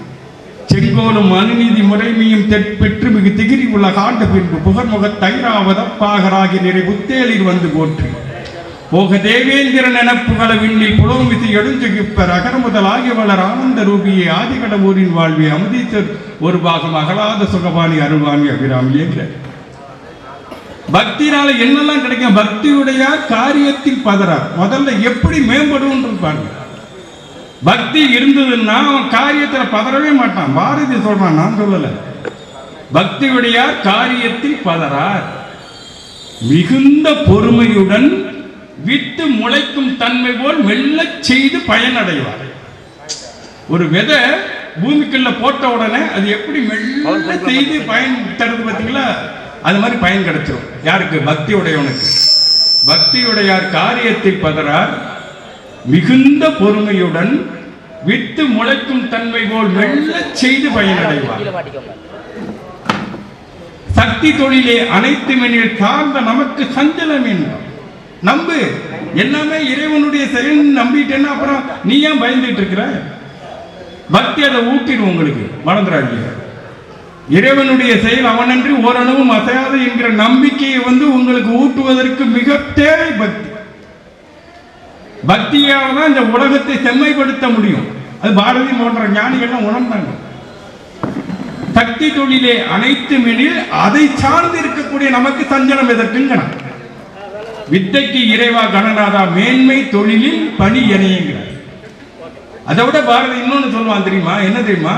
செங்கோலும் அனுநீதி முறைமையும் பெற்று மிகு திகிரி உள்ள காண்ட பின்பு புகர்முக தைராவதப்பாகராகி நிறை புத்தேலில் வந்து போற்றி போக தேவேந்திரன் எனப்புகழ விண்ணில் புலோமிசி எடுஞ்சுகிப்பர் அகர முதல் ஆகியவளர் ஆனந்த ரூபியை ஆதிகடவூரின் வாழ்வி அமுதீச்சர் ஒரு பாகம் அகலாத சுகபாணி அருள்வாணி அபிராமி என்கிற பக்தினால என்னெல்லாம் கிடைக்கும். பக்தியுடையார் காரியத்தில் பதறார். முதல்ல எப்படி மேம்படும் பாருங்க. பக்தி இருந்ததுன்னா அவன் காரியத்தில் பதறவே மாட்டான். பாரதி சொல்றான், நான் சொல்லல. பக்தியுடையார் காரியத்தில் பதறார், மிகுந்த பொறுமையுடன் விட்டு முளைக்கும் தன்மை போல் மெல்ல செய்து பயனடைவார். ஒரு விதை பூமிக்குள்ள போட்ட உடனே அது எப்படி மெல்ல செய்து பயன் தருது பார்த்தீங்களா, அது மாதிரி பயன் கிடைச்சிடும். யாருக்கு? பக்தி உடையவனுக்கு. பக்தியுடையார் காரியத்தில் பதறார், மிகுந்த பொறுமையுடன் விட்டு முளைக்கும் தன்மை போல் மெல்ல செய்து பயனடைவார். சக்தி தொழிலே அனைத்து மெனில் சார்ந்த நமக்கு சஞ்சலம் என்றார். நம்பு, எல்லாமே இறைவனுடைய செயல் நம்பிட்டேன்னா அப்புறம் நீ ஏன் பயந்துட்டு இருக்கிற? பக்தி அதை ஊட்டிடும் உங்களுக்கு, மறந்துடாதீங்க. இறைவனுடைய செயல் அவனன்றி ஓரளவும் அசையாது என்கிற நம்பிக்கையை வந்து உங்களுக்கு ஊட்டுவதற்கு மிக தேவை பக்தி. பக்தியால் தான் இந்த உலகத்தை செம்மைப்படுத்த முடியும். அது பாரதி போன்ற ஞானிகள்லாம் உணர்ந்தாங்க. சக்தி தொழிலே அனைத்து மெனில் அதை சார்ந்து இருக்கக்கூடிய நமக்கு சஞ்சலம் எதற்குங்கிறான். வித்தைக்கு இறைவா கணநாதா மேன்மை தொழிலில் பணி எனையுங்கிறார். அதை விட பாரதி இன்னொன்னு சொல்லுவான் தெரியுமா, என்ன தெரியுமா?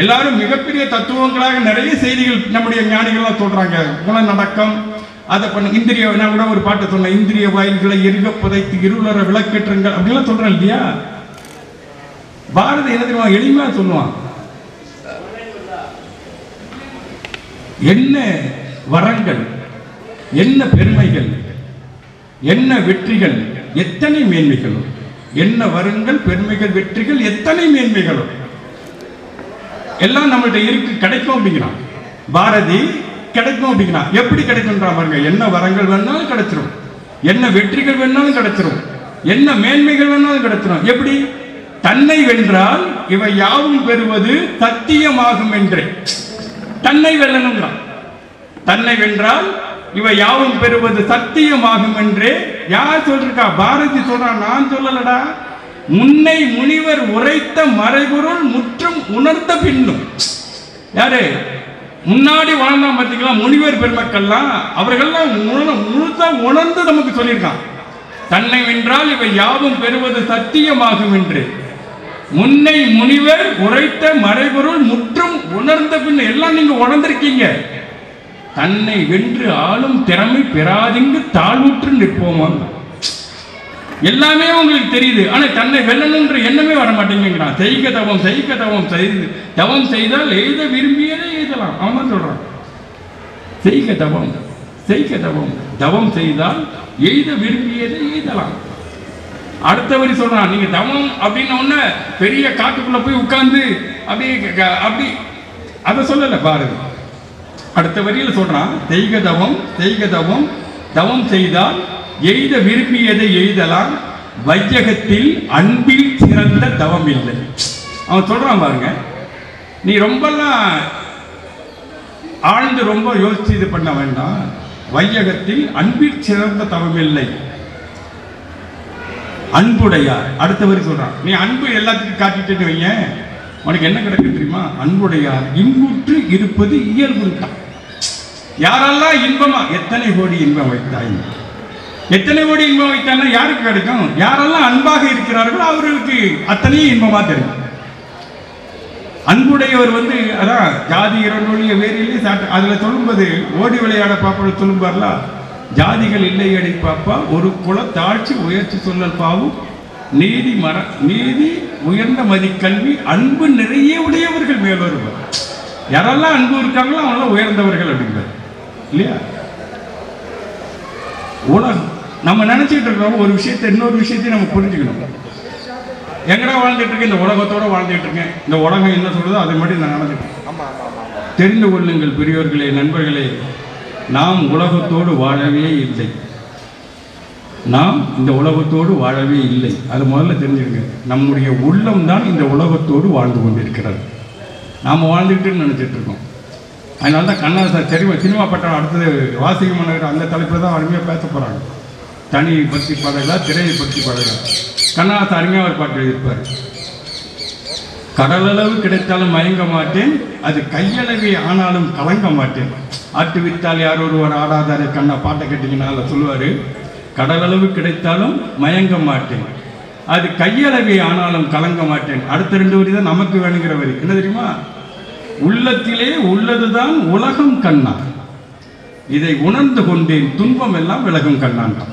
எல்லாரும் மிகப்பெரிய தத்துவங்களாக நிறைய செய்திகள் நம்முடைய ஞானிகள்லாம் சொல்றாங்க. குணநடக்கம், அதை பண்ண இந்திரிய, நான் கூட ஒரு பாட்டு சொன்னேன், இந்திரிய வாயில்களை எருக புதைத்து இருளற விளக்கேற்றுங்கள் அப்படின்லாம் சொல்றேன் இல்லையா. பாரதி என்ன தெரியுமா எளிமையா சொல்லுவான், என்ன வரங்கள், என்ன பெருமைகள், என்ன வெற்றிகள், எத்தனை மேன்மைகளும், என்ன வரங்கள், பெருமைகள், வெற்றிகள், எத்தனை மேன்மைகளும் எல்லாம் நம்மள்ட்ட இருக்கு, கிடைக்கும் அப்படிங்கிறான் பாரதி. கிடைக்கும் அப்படிங்கிறான். எப்படி கிடைக்கும்ன்றான் பாருங்க. என்ன வரங்கள் வேணாலும் கிடைச்சிரும், என்ன வெற்றிகள் வேணாலும் கிடைச்சிரும், என்ன மேன்மைகள் வேணாலும் கிடைச்சிரும். எப்படி? தன்னை வென்றால் இவை யாவும் பெறுவது சத்தியமாகும் என்றே. தன்னை வெல்லணுங்கிறான். தன்னை வென்றால் இவை யாவும் பெறுவது சத்தியமாகும் என்றே யார் சொல்றா? பாரதி சொல்றான், நான் சொல்லலடா. முன்னை முனிவர் உரைத்த மறைபொருள் முற்றும் உணர்ந்த பின்னும். யாரு முன்னாடி வாழ்ந்தான் பார்த்தீங்களா முனிவர் பெருமக்கள்லாம், அவர்கள்லாம் முழுசா உணர்ந்து நமக்கு சொல்லியிருக்கான். தன்னை வென்றால் இவை யாவும் பெறுவது சத்தியமாகும் என்று முன்னை முனிவர் உரைத்த மறைபொருள் முற்றும் உணர்ந்த பின். எல்லாம் நீங்க உணர்ந்திருக்கீங்க. தன்னை வென்று ஆளும் திறமை பெறாதிங்கு தாழ்வுற்று நிற்போமாங்க. எல்லாமே உங்களுக்கு தெரியுது, ஆனா தன்னை வெல்லணுன்ற எண்ணமே வர மாட்டேங்கிறான். செய்க தவம், செய்க தவம், தவம் செய்தால் எழுத விரும்பியதை எழுதலாம். அவன் தான் சொல்றான், செய்க தவம், செய்க தவம், தவம் செய்தால் எழுத விரும்பியதை எழுதலாம். அடுத்த வரி சொல்றான், நீங்க தவம் அப்படின்ன உடனே பெரிய காட்டுக்குள்ள போய் உட்கார்ந்து அப்படி அதை சொல்லல பாரதி. அடுத்த வரியில சொல்றான், செய்க தவம், செய்க தவம், தவம் செய்தால் எய்த விரும்பியதை எழுதலாம். வையகத்தில் அன்பில் சிறந்த தவம் இல்லை. அவன் சொல்றான் பாருங்க, நீ ரொம்பலாம் ஆழ்ந்து ரொம்ப யோசிச்சு இது பண்ண வேண்டாம். வையகத்தில் அன்பில் சிறந்த தவம் இல்லை, அன்புடையார். அடுத்த வரி சொல்றான், நீ அன்பு எல்லாத்துக்கும் காட்டிட்டு வைங்க, உனக்கு என்ன கிடைக்கும் தெரியுமா? அன்புடையார் இன்புற்று இருப்பது இயல்பு. யாரெல்லாம் இன்பமா, எத்தனை கோடி இன்பம் வைத்தாய், எத்தனை கோடி இன்பம் வைத்தான்னா யாருக்கு கிடைக்கும்? யாரெல்லாம் அன்பாக இருக்கிறார்களோ அவர்களுக்கு அத்தனையும் இன்பமா தெரியும். அன்புடையவர் அதான் ஜாதி இரண்டொழிய வேறிலே சாட்டு அதுல சொல்லும்போது ஓடி விளையாட பாப்பா சொல்லும்பார்ல, ஜாதிகள் இல்லை அடி பாப்பா, ஒரு குல தாழ்ச்சி உயர்ச்சி சொல்லல் பாவும், நீதி நீதி உயர்ந்த மதி கல்வி, அன்பு நிறைய உடையவர்கள் மேலொருவர். யாரெல்லாம் அன்பு இருக்காங்களோ அவங்களாம் உயர்ந்தவர்கள் அப்படிங்கிறார் இல்லையா? உலகம் நம்ம நினைச்சிட்டு இருக்கோம் ஒரு விஷயத்தை, இன்னொரு விஷயத்தையும் நம்ம புரிஞ்சுக்கணும். எங்கடா வாழ்ந்துட்டு இருக்கேன்? இந்த உலகத்தோட வாழ்ந்துட்டு இருக்கேன். இந்த உலகம் என்ன சொல்றதோ அதை மட்டும் நான் நடந்துட்டேன். தெரிந்து கொள்ளுங்கள் பெரியோர்களே, நண்பர்களே, நாம் உலகத்தோடு வாழவே இல்லை. நாம் இந்த உலகத்தோடு வாழவே இல்லை. அது முதல்ல தெரிஞ்சுருங்க. நம்முடைய உள்ளம் தான் இந்த உலகத்தோடு வாழ்ந்து கொண்டிருக்கிறது. நாம் வாழ்ந்துக்கிட்டு நினச்சிட்டு இருக்கோம். அதனால தான் கண்ணாசர் சினிமா பட்டம் அடுத்தது வாசிக்க மன்னர் அந்த தலைப்பில் தான் அருமையாக பேச போகிறாங்க. தனி பற்றி பாடலா, திரையை பற்றி பாடலா. கண்ணாசர் அருமையாக ஒரு பாட்டு எழுதியிருப்பார். கடலளவு கிடைத்தாலும் மயங்க மாட்டேன், அது கையளவே ஆனாலும் கலங்க மாட்டேன். ஆட்டு வித்தால் யார் ஒருவர் ஆடாதாரு கண்ணா பாட்டை கேட்டிங்கன்னா சொல்லுவார், கடலளவு கிடைத்தாலும் மயங்க மாட்டேன், அது கையளவே ஆனாலும் கலங்க மாட்டேன். அடுத்த 2 வரி தான் நமக்கு வேணுங்கிற வரி. என்ன தெரியுமா? உள்ளத்திலே உள்ளதுதான் உலகம் கண்ணா, இதை உணர்ந்து கொண்டேன், துன்பம் எல்லாம் விலகும் கண்ணான்றான்.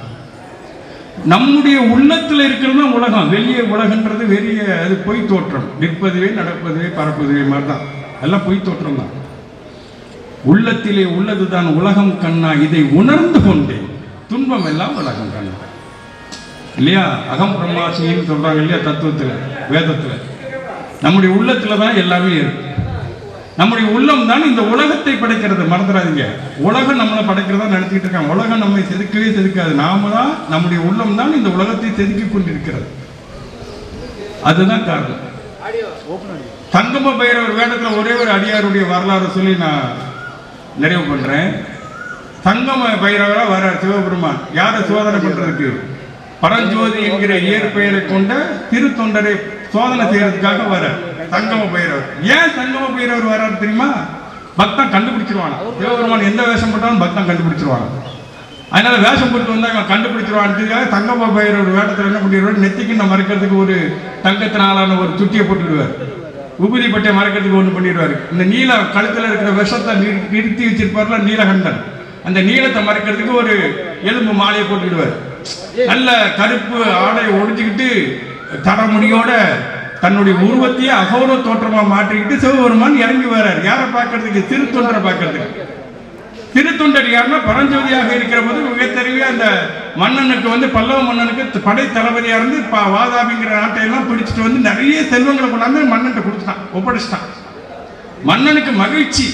நம்முடைய உள்ளத்தில் இருக்கிறது தான் உலகம். வெளியே உலகன்றது வெளிய அது பொய் தோற்றம். நிற்பதுவே நடப்பதுவே பரப்பதுவே மாதிரி தான், எல்லாம் பொய் தோற்றம் தான். உள்ளத்திலே உள்ளதுதான் உலகம் கண்ணா, இதை உணர்ந்து கொண்டேன், துன்பம் எல்லாம் உலகம் கண்ணா. இல்லையா? அகம் பிரம்மாசின்னு சொல்றாங்க இல்லையா தத்துவத்தில், வேதத்தில். நம்முடைய உள்ளத்துல தான் எல்லாமே இருக்கு. நம்முடைய உள்ளம் தான் இந்த உலகத்தை படைக்கிறது. மறந்துடாதீங்க, உலகம் நம்மளை படைக்கிறதா நினைச்சிட்டு இருக்காங்க. உலகம் நம்மை செதுக்கவே செதுக்காது. நாம தான், நம்முடைய உள்ளம் தான் இந்த உலகத்தை செதுக்கி கொண்டிருக்கிறது. அதுதான் காரணம். சங்கம பைரவர் வேடத்தில் ஒரே ஒரு அடியாருடைய வரலாறு சொல்லி நான் நிறைவு பண்றேன். சங்கம பைரவரா வர சிவபெருமான் யாரை சோதனை பண்றதுக்கு? பரஞ்சோதி என்கிற இயற்பெயரை கொண்ட திருத்தொண்டரை சோதனை செய்யறதுக்காக வர சங்கம பைரவர். ஏன் சங்கம பைரவர் வர்றாரு தெரியுமா? பக்தன் கண்டுபிடிச்சிருவாங்க. சிவபெருமான் எந்த வேஷம் போட்டாலும் பக்தன் கண்டுபிடிச்சிருவாங்க. அதனால வேஷம் போட்டு வந்தா இவன் கண்டுபிடிச்சிருவான்னு சங்கம பைரவர் வேடத்தில் என்ன பண்ணிடுவார்? நெத்திக்கு மறைக்கிறதுக்கு ஒரு தங்கத்தினாலான ஒரு துட்டியை போட்டுடுவார். உபதி பட்டை மறைக்கிறதுக்கு ஒன்று பண்ணிடுவார். இந்த நீல கழுத்தில் இருக்கிற விஷத்தை நிறுத்தி வச்சிருப்பார்ல நீலகண்டன், அந்த நீளத்தை மறைக்கிறதுக்கு ஒரு எலும்பு மாலையை போட்டுடுவார். நல்ல கருப்பு ஆடையை ஒடிச்சுக்கிட்டு தடமுடியோட தன்னுடைய உருவத்தையே அகௌரவ தோற்றமா மாற்றிக்கிட்டு சிவபெருமான் இறங்கி வர்றார். யாரை பார்க்கறதுக்கு? திருத்தொண்டரை பார்க்கறதுக்கு. திருத்தொண்டர் யாருன்னா பரஞ்சோதியாக இருக்கிற போது மிகத்தெரிய அந்த மன்னனுக்கு பல்லவ மன்னனுக்கு படை தளபதியா இருந்து வாதாபிங்கிற நாட்டையெல்லாம் பிடிச்சிட்டு நிறைய செல்வங்களை கொண்டாந்து மன்னன் கொடுத்துட்டான், ஒப்படைச்சிட்டான். மன்னனுக்கு மகிழ்ச்சி,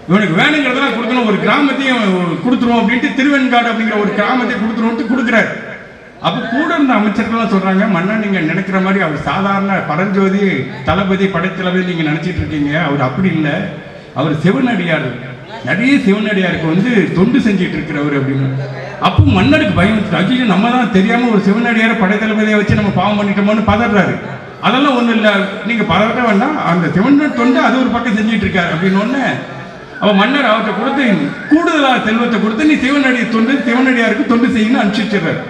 இவனுக்கு வேணுங்கிறதெல்லாம் கொடுக்கணும், ஒரு கிராமத்தையும் கொடுத்துருவோம் அப்படின்ட்டு திருவெண்காடு அப்படிங்கிற ஒரு கிராமத்தை கொடுத்துருவோம் கொடுக்குறாரு. அப்போ கூட இருந்த அமைச்சர்கள்லாம் சொல்றாங்க, மன்னன் நீங்க நினைக்கிற மாதிரி அவர் சாதாரண பரஞ்சோதி தளபதி படைத்தளபதி நீங்க நினைச்சிட்டு இருக்கீங்க, அவர் அப்படி இல்லை, அவர் சிவனடியார், நிறைய சிவனடியாருக்கு தொண்டு செஞ்சிட்டு இருக்கிறவர் அப்படின்னு. அப்போ மன்னருக்கு பயம், அஜிஜி நம்ம தான் தெரியாம ஒரு சிவனடியார படைத்தளபதியை வச்சு நம்ம பாவம் பண்ணிட்டோமோன்னு பதறாரு. அதெல்லாம் ஒன்றும் இல்லை, நீங்க பதற வேண்டாம், அந்த சிவன் தொண்டு அது ஒரு பக்கம் செஞ்சிட்டு இருக்காரு அப்படின்னு ஒன்று. அவ மன்னர் அவர்கிட்ட கொடுத்து கூடுதலாக செல்வத்தை கொடுத்து நீ சிவனடியாருக்கு தொண்டு செய்யணும்னு அனுப்பிச்சிடுறாரு.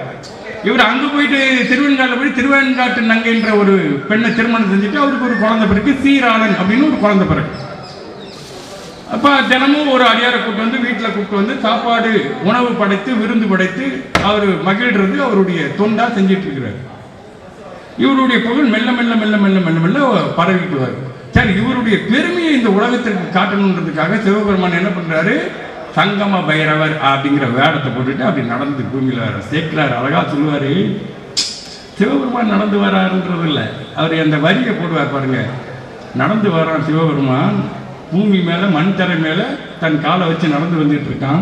இவர் அங்க போயிட்டு திருவெண்காட்டில் போய் திருவெண்காட்டு நங்கைன்ற ஒரு பெண்ணை திருமணம் செஞ்சுட்டு அவருக்கு ஒரு குழந்தை பிறகு சீராளன் அப்படின்னு ஒரு குழந்தை பிறகு. அப்ப தினமும் ஒரு அடியாரை கூப்பிட்டு வீட்டில் கூப்பிட்டு சாப்பாடு உணவு படைத்து விருந்து படைத்து அவர் மகிழ்றது அவருடைய தொண்டா செஞ்சிட்டு இருக்கிறார். இவருடைய புகழ் மெல்ல மெல்ல மெல்ல மெல்ல மெல்ல மெல்ல பரவிட்டு வருது. சரி, இவருடைய பெருமையை இந்த உலகத்திற்கு காட்டணுன்றதுக்காக சிவபெருமான் என்ன பண்றாரு? சங்கம பைரவர் அப்படிங்கிற வேடத்தை போட்டுட்டு அப்படி நடந்து பூமியில வர சேர்க்கிறார். அழகா சொல்லுவாரு, சிவபெருமான் நடந்து வராருன்றது இல்லை, அவர் அந்த வரியை போடுவார் பாருங்க. நடந்து வரான் சிவபெருமான், பூமி மேல மண் தரை மேல தன் காலை வச்சு நடந்து வந்துட்டு இருக்கான்.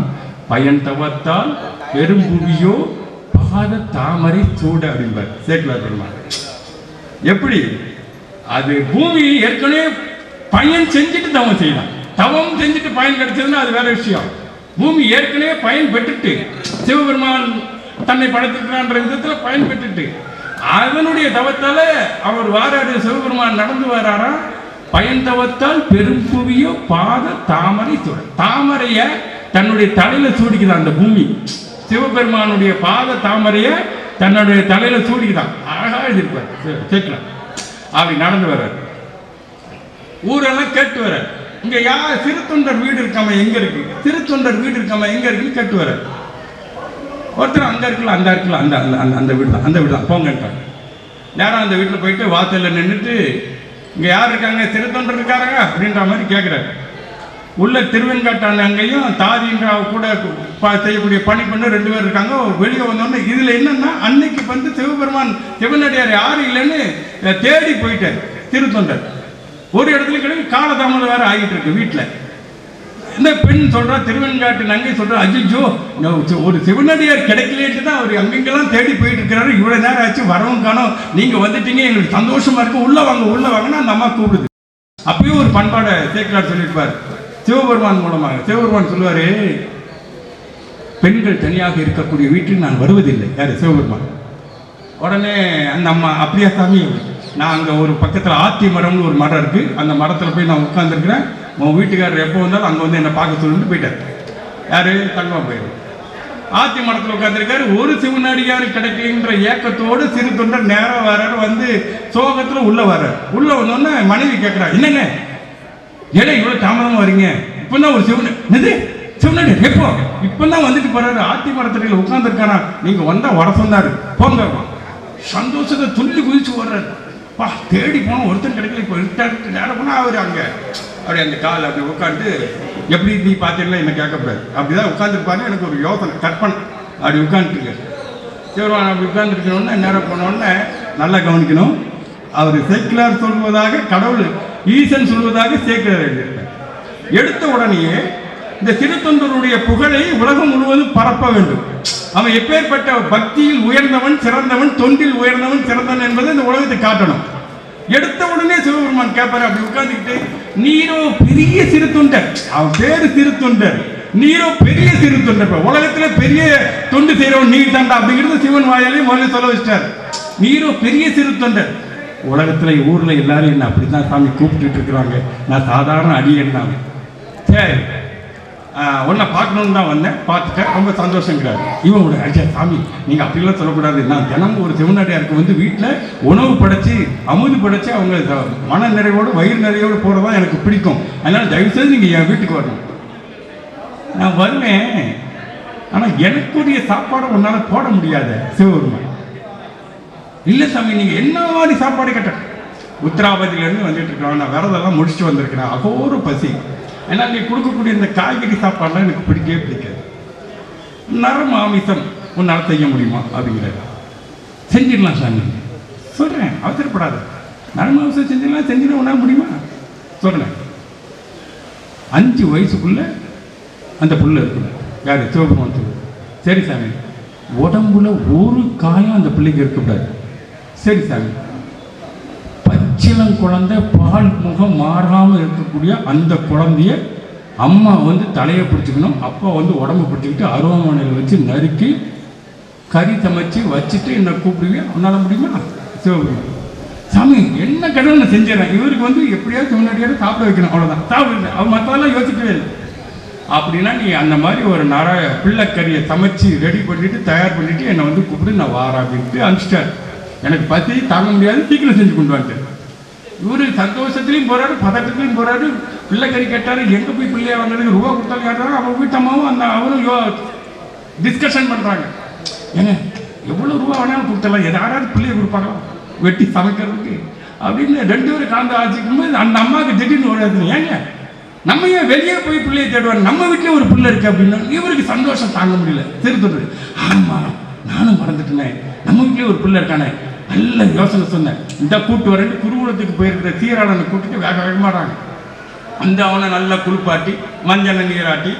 பயன் தவத்தால் பெரும் புவியோ பாத தாமரை சூட அப்படிம்பார் சேக்கிழார் பெருமாள். எப்படி அது பூமி ஏற்கனவே பயன் செஞ்சுட்டு தவம் செய்யலாம். தவம் செஞ்சுட்டு பயன் கிடைச்சதுன்னா அது வேற விஷயம். பூமி ஏற்கனவே பயன் பெற்றுட்டு சிவபெருமான் தன்னை படைத்திருக்கிறான்ற விதத்தில் பயன் பெற்றுட்டு அதனுடைய தவத்தால அவர் வாராரு. சிவபெருமான் நடந்து வராரா, பயன் தவத்தால் பெரும் புவியோ பாத தாமரை சூட. தாமரைய தன்னுடைய தலையில சூடிக்குதான் அந்த பூமி. சிவபெருமானுடைய பாத தாமரைய தன்னுடைய தலையில சூடிக்குதான். அழகா எழுதியிருப்பார் கேட்கலாம். அப்படி நடந்து வர்றார். ஊரெல்லாம் கேட்டு வர, இங்க யார் திருத்தொண்டர் வீடு இருக்காம எங்க இருக்கு, திருத்தொண்டர் வீடு இருக்காம எங்க இருக்குன்னு கேட்டு வர. ஒருத்தர் அங்க இருக்கலாம், அந்த இருக்கலாம், அந்த அந்த வீடு தான், அந்த வீடு தான் போங்கன்றாங்க. நேரம் அந்த வீட்டில் போயிட்டு வாசலில் நின்றுட்டு இங்கே யார் இருக்காங்க, திருத்தொண்டர் இருக்காருங்க அப்படின்ற மாதிரி கேட்குறாரு. உள்ள திருவெண்காட்டான் அங்கேயும் தாதின்ற கூட செய்யக்கூடிய பணி பண்ண 2 பேர் இருக்காங்க. வெளியே வந்தோடனே இதில் என்னன்னா அன்னைக்கு வந்து சிவபெருமான் சிவனடியார் யாரும் இல்லைன்னு தேடி போயிட்டார் திருத்தொண்டர். ஒரு இடத்துல கிடையாது, காலதாமதம் வேற ஆகிட்டு இருக்கு வீட்டில். இந்த பெண் சொல்றா, திருவெண்காட்டு நங்கை சொல்றா, அஜிஜோ ஒரு சிவனடியார் கிடைக்கலேட்டு தான் அவர் அங்கெங்கெல்லாம் தேடி போயிட்டு இருக்கிறாரு. இவ்வளவு நேரம் ஆச்சு, வரவும் காணோம், நீங்க வந்துட்டீங்க, எங்களுக்கு சந்தோஷமா இருக்கு, உள்ள வாங்க உள்ள வாங்கன்னா அந்த அம்மா கூப்பிடுது. அப்பயும் ஒரு பண்பாடை சேக்கிழார் சொல்லியிருப்பார் சிவபெருமான் மூலமாக. சிவபெருமான் சொல்லுவாரு, பெண்கள் தனியாக இருக்கக்கூடிய வீட்டில் நான் வருவதில்லை. யாரு? சிவபெருமான். உடனே அந்த அம்மா, அப்படியா சாமி, நான் அங்கே ஒரு பக்கத்தில் ஆத்தி மரம்னு ஒரு மரம் இருக்கு, அந்த மரத்தில் போய் நான் உட்காந்துருக்கிறேன், உன் வீட்டுக்காரர் எப்போ வந்தாலும் அங்கே வந்து என்னை பார்க்க சொல்லிட்டு போயிட்டார். யாரு? தங்கம் போயிரு. ஆத்தி மரத்தில் உட்காந்துருக்காரு. ஒரு சிவனடியார் கிடைக்கலன்ற ஏக்கத்தோடு சிறு தொண்டர் நேரம் வர்றாரு. வந்து சோகத்தில் உள்ள வர்றாரு. உள்ள வந்தோடனே மனைவி கேட்குறா, என்னங்க ஏன்னா இவ்வளோ தாமதமாக வரீங்க? இப்போ தான் ஒரு சிவனடியார் எப்போ இப்போ தான் வந்துட்டு போறாரு, ஆத்தி மரத்தடியில் உட்காந்துருக்காரா, நீங்கள் வந்தால் வர சொன்னார், போங்க. சந்தோஷத்தை துள்ளி குதிச்சு வர்றாரு. பா தேடி போனோம், ஒருத்தர் கிடைக்கல. இப்போ நேரம் போனால் அவர் அங்கே அப்படி அந்த கால் அப்படி உட்காந்து, எப்படி நீ பார்த்தீங்கன்னா என்ன கேட்கக்கூடாது, அப்படிதான் உட்காந்துருப்பாரு. எனக்கு ஒரு யோசனை, கற்பனை. அப்படி உட்காந்துருக்கு சிவபெருமான். அப்படி உட்காந்துருக்கணும்னா நேரம் போனோடனே நல்லா கவனிக்கணும். அவர் சேக்கிழார் சொல்வதாக, கடவுள் ஈசன் சொல்வதாக சேக்கிழார் எழுதியிருப்பார். எடுத்த உடனேயே இந்த திருத்தொண்டருடைய புகழை உலகம் முழுவதும் பரப்ப வேண்டும். அவன் எப்பேற்பட்ட பக்தியில் உயர்ந்தவன் சிறந்தவன், தொண்டில் உயர்ந்தவன் சிறந்தவன் என்பதை இந்த உலகத்தை காட்டணும். எடுத்த உடனே சிவபெருமான் கேட்பாரு, அப்படி உட்கார்ந்துக்கிட்டு, நீரோ பெரிய சிறு தொண்டர், அவன் பேரு சிறு தொண்டர், நீரோ பெரிய சிறு தொண்டர், உலகத்துல பெரிய தொண்டு செய்யறவன் நீ தாண்டா அப்படிங்கிறது சிவன் வாயாலையும் முதல்ல சொல்ல வச்சிட்டார். நீரோ பெரிய சிறு தொண்டர். உலகத்துல ஊர்ல எல்லாரும் என்ன அப்படித்தான் சாமி கூப்பிட்டு இருக்கிறாங்க, நான் சாதாரண அடியன் தான். சரி, உன்னை பார்க்கணுன்னு தான் வந்தேன், பார்த்துட்டேன், ரொம்ப சந்தோஷங்கிறாரு. இவன் ஐயா சாமி நீங்கள் அப்படிலாம் சொல்லக்கூடாது, நான் தினமும் ஒரு சிவனடியாருக்கு வந்து வீட்டில் உணவு படைச்சி அமுது படைச்சி அவங்க மன நிறைவோடு வயிறு நிறைவோடு போகிறதான் எனக்கு பிடிக்கும். அதனால் தயவுசெய்து நீங்கள் என் வீட்டுக்கு வரணும். நான் வருவேன், ஆனால் எனக்குரிய சாப்பாடை உன்னால் போட முடியாத சிவபெருமான். இல்லை சாமி, நீங்கள் என்ன மாதிரி சாப்பாடு கேட்ட? உத்தராபதியிலேருந்து வந்துட்டு இருக்கிறோம், நான் விரதெல்லாம் முடிச்சுட்டு வந்திருக்கிறேன், அகோர பசி. ஏன்னா நீ கொடுக்கக்கூடிய இந்த காய்கறி சாப்பாடுலாம் எனக்கு பிடிக்கவே பிடிக்காது. நரம் ஆமிசம் உன்னால் செய்ய முடியுமா அப்படிங்கிறாரு. செஞ்சிடலாம் சாமி. சொல்கிறேன், அவசரப்படாத. நரம் ஆமிசம் செஞ்சிட உன்னால் முடியுமா சொல்கிறேன். 5 வயசுக்குள்ள அந்த புள்ள இருக்குல்ல, யார்? சிவபெருமான் சொல்லுவார். சரி சாமி, உடம்புல ஒரு காயம் அந்த பிள்ளைக்கு இருக்கக்கூடாது. சரி சாமி, பச்சிளம் குழந்தை பால் முகம் மாறாமல் இருக்கக்கூடிய அந்த குழந்தைய அம்மா வந்து தலையை பிடிச்சிக்கணும், அப்பா வந்து உடம்பு பிடிச்சிக்கிட்டு அருவாமனையில் வச்சு நறுக்கி கறி சமைச்சு வச்சுட்டு என்னை கூப்பிடுவீங்க, உன்னால முடியுமா? சிவபெருமான். சாமி என்ன கடவுள் நான் செஞ்சிடறேன், இவருக்கு வந்து எப்படியாவது முன்னாடியாவது சாப்பிட வைக்கணும், அவ்வளோதான். சாப்பிடுங்க, அவர் மற்றதெல்லாம் யோசிக்கவே இல்லை. அப்படின்னா நீ அந்த மாதிரி ஒரு பிள்ளைக்கறியை சமைச்சு ரெடி பண்ணிட்டு தயார் பண்ணிட்டு என்னை வந்து கூப்பிட்டு நான் வாரேன் அப்படின்ட்டு அனுப்பிச்சிட்டார். எனக்கு பசி தாங்க முடியாது, சீக்கிரம் செஞ்சு கொண்டு வந்துட்டேன். இவரு சந்தோஷத்துலையும் போறாரு, பதட்டத்துலையும் போறாரு. பிள்ளைக்கறி கேட்டாரு, எங்க போய் பிள்ளையா வாங்குறதுக்கு ரூபா கொடுத்தாலும் கேட்டாரு. அவங்க வீட்டம்மாவும் அந்த அவரும் டிஸ்கஷன் பண்றாங்க. ஏங்க எவ்வளவு ரூபா வேணாலும் கொடுத்தலாம், யாராவது பிள்ளைய கொடுப்பாங்களா வெட்டி சமைக்கிறதுக்கு அப்படின்னு 2 பேரும் கலந்து ஆச்சுக்கும் போது அந்த அம்மாவுக்கு திடீர்னு ஓடாது, ஏங்க நம்ம ஏன் வெளியே போய் பிள்ளையை தேடுவாங்க, நம்ம வீட்டிலே ஒரு பிள்ளை இருக்கு அப்படின்னா இவருக்கு சந்தோஷம் தாங்க முடியல. திருத்தொடர், ஆமா நானும் மறந்துட்டேனே, நம்ம வீட்டிலே ஒரு பிள்ளை இருக்கானே, நல்ல யோசனை சொன்னேன். இந்த கூட்டு வரேன், குருகுலத்துக்கு போயிருக்கிற சீராளனை கூட்டிட்டு வேக வேகமாறாங்க. அந்த அவனை நல்லா குளிப்பாட்டி மஞ்சள் நீராட்டி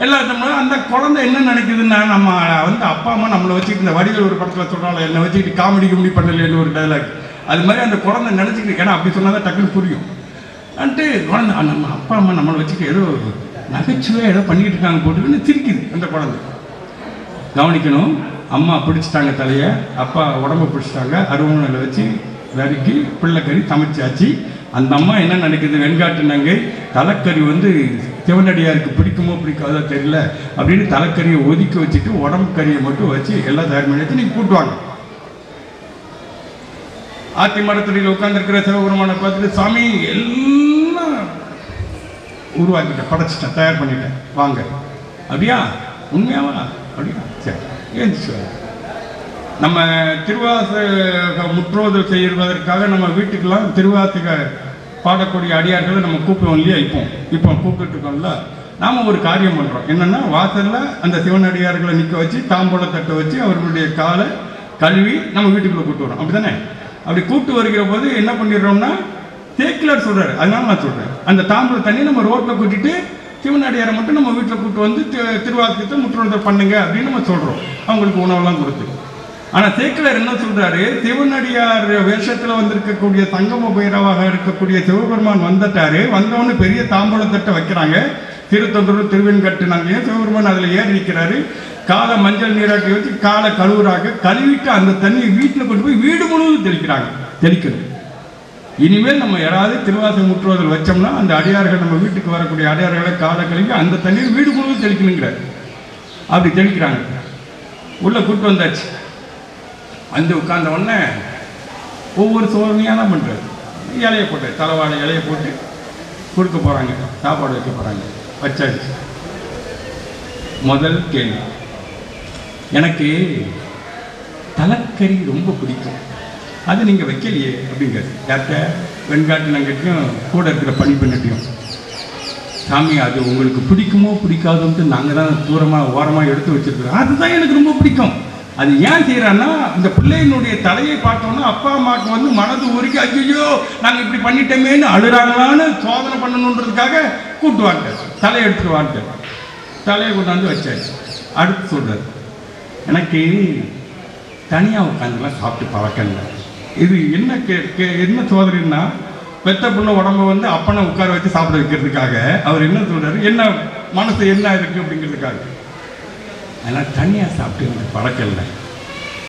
எல்லாத்தையும் அந்த குழந்தை என்ன நினைக்குதுன்னா, நம்ம வந்து அப்பா அம்மா நம்மளை வச்சுக்கிட்டு, இந்த வடிவேல் ஒரு படத்தில் சொல்கிறாங்க, என்னை வச்சுக்கிட்டு காமெடி கிமெடி பண்ணலன்னு ஒரு டைலாக், அது மாதிரி அந்த குழந்தை நினச்சிக்கிட்டு, ஏன்னா அப்படி சொன்னால் தான் டக்குன்னு புரியும் அன்ட்டு குழந்தை நம்ம அப்பா அம்மா நம்மளை வச்சுக்கிட்டு ஏதோ நகைச்சுவையாக ஏதோ பண்ணிக்கிட்டு இருக்காங்க போட்டுக்கின்னு சிரிக்குது அந்த குழந்தை. கவனிக்கணும், அம்மா பிடிச்சிட்டாங்க தலையை, அப்பா உடம்பை பிடிச்சிட்டாங்க, அருவணையில் வச்சு நறுக்கி பிள்ளைக்கறி சமைச்சாச்சு. அந்த அம்மா என்ன நினைக்குது, வெண்காட்டு நங்கை தலைக்கறி வந்து சிவனடியாருக்கு பிடிக்குமோ பிடிக்காதோ தெரியல அப்படின்னு தலைக்கறியை ஒதுக்கி வச்சுட்டு உடம்பு கறியை மட்டும் வச்சு எல்லாம் தயார் பண்ணி வச்சு நீங்கள் கூட்டுவாங்க. ஆத்தி மரத்தடியில் உட்காந்துருக்கிற சிவபெருமானை பார்த்துட்டு, சாமி எல்லாம் உருவாக்கிட்டேன், படைச்சிட்டேன், தயார் பண்ணிட்டேன், வாங்க. அப்படியா, உண்மையாவா? அப்படியா, சரி ஏந்திச்சு. நம்ம திருவாசக முற்றோதல் செய்வதற்காக நம்ம வீட்டுக்கெல்லாம் திருவாசக பாடக்கூடிய அடியார்களை நம்ம கூப்பிடுவோம் இல்லையா? இப்போ கூப்பிட்டு இருக்கோம்ல. நாம் ஒரு காரியம் பண்ணுறோம், என்னென்னா வாசலில் அந்த சிவனடியார்களை நிற்க வச்சு தாம்பூல தட்டை வச்சு அவர்களுடைய காலை கழுவி நம்ம வீட்டுக்குள்ளே கூப்பிட்டு வரோம். அப்படி தானே? அப்படி கூப்பிட்டு வருகிற போது என்ன பண்ணிடுறோம்னா, தேக்கிலார் சொல்கிறாரு, அதனால நான் சொல்கிறேன், அந்த தாம்பூல தண்ணி நம்ம ரோட்டில் கூட்டிட்டு சிவனடியாரை மட்டும் நம்ம வீட்டில் கூப்பிட்டு வந்து திருவாசகத்தை முற்றோதல் பண்ணுங்க அப்படின்னு நம்ம சொல்கிறோம், அவங்களுக்கு உணவெல்லாம் கொடுத்து. ஆனால் சேக்கிலார் என்ன சொல்றாரு, சிவனடியார் வேஷத்தில் வந்திருக்கக்கூடிய சங்கம பைரவாக இருக்கக்கூடிய சிவபெருமான் வந்துட்டாரு, வந்தவொன்னு பெரிய தாம்பூலத்தட்டை வைக்கிறாங்க, திருத்தொந்தூர் திருவெண்கட்டு நாங்களையும் சிவபெருமான் அதில் ஏறி நிற்கிறாரு, காலை மஞ்சள் நீராட்டி வச்சு காலை கழுவுறாங்க, கழுவிட்டு அந்த தண்ணியை வீட்டில் கொண்டு போய் வீடு முழுவதும் தெளிக்கணும். இனிமேல் நம்ம யாராவது திருவாசக முற்றுவதல் வச்சோம்னா அந்த அடியார்கள், நம்ம வீட்டுக்கு வரக்கூடிய அடியார்களை காலை கழுவி அந்த தண்ணீர் வீடு முழுவதும் தெளிக்கணுங்கிறார். அப்படி தெளிக்கிறாங்க. உள்ள கூட்டு வந்தாச்சு, வந்து உட்கார்ந்த உடனே ஒவ்வொரு சோதனையாக தான் பண்ணுறாரு. இலையை போட்டு தலைவாழை இலையை போட்டு கொடுக்க போகிறாங்க, சாப்பாடு வைக்க போகிறாங்க. வச்சாச்சு. முதல் கேள்வி, எனக்கு தலைக்கறி ரொம்ப பிடிக்கும், அது நீங்கள் வைக்கலையே அப்படிங்கிறது. யார்கிட்ட? வெண்காட்டு நங்கைக்கும் கூட இருக்கிற பணிப்பெண்ணிட்டையும். சாமி அது உங்களுக்கு பிடிக்குமோ பிடிக்காதுன்ட்டு நாங்கள் தான் தூரமாக ஓரமாக எடுத்து வச்சுருக்கோம், அதுதான் எனக்கு ரொம்ப பிடிக்கும். அது ஏன் செய்கிறான்னா, இந்த பிள்ளையினுடைய தலையை பார்த்தோன்னா அப்பா அம்மாவுக்கு வந்து மனது உருக்கி ஐயோ நாங்கள் இப்படி பண்ணிட்டோமேன்னு அழுறாங்களான்னு சோதனை பண்ணணுன்றதுக்காக கூட்டுவாங்க. தலையை எடுத்துட்டு வாங்க, தலையை கொண்டாந்து வச்சாச்சு. அடுத்து சொல்கிறார், எனக்கு தனியாக உட்காந்துலாம் சாப்பிட்டு பழக்கம் இல்லை. இது என்ன என்ன சோதனைன்னா, பெத்த பிள்ளை உடம்பை வந்து அப்பனை உட்கார வச்சு சாப்பிட வைக்கிறதுக்காக அவர் என்ன சொல்கிறாரு, என்ன மனசு என்ன இருக்குது அப்படிங்கிறதுக்காக. அதனால் தனியாக சாப்பிட்டு எனக்கு பழக்கம் இல்லை.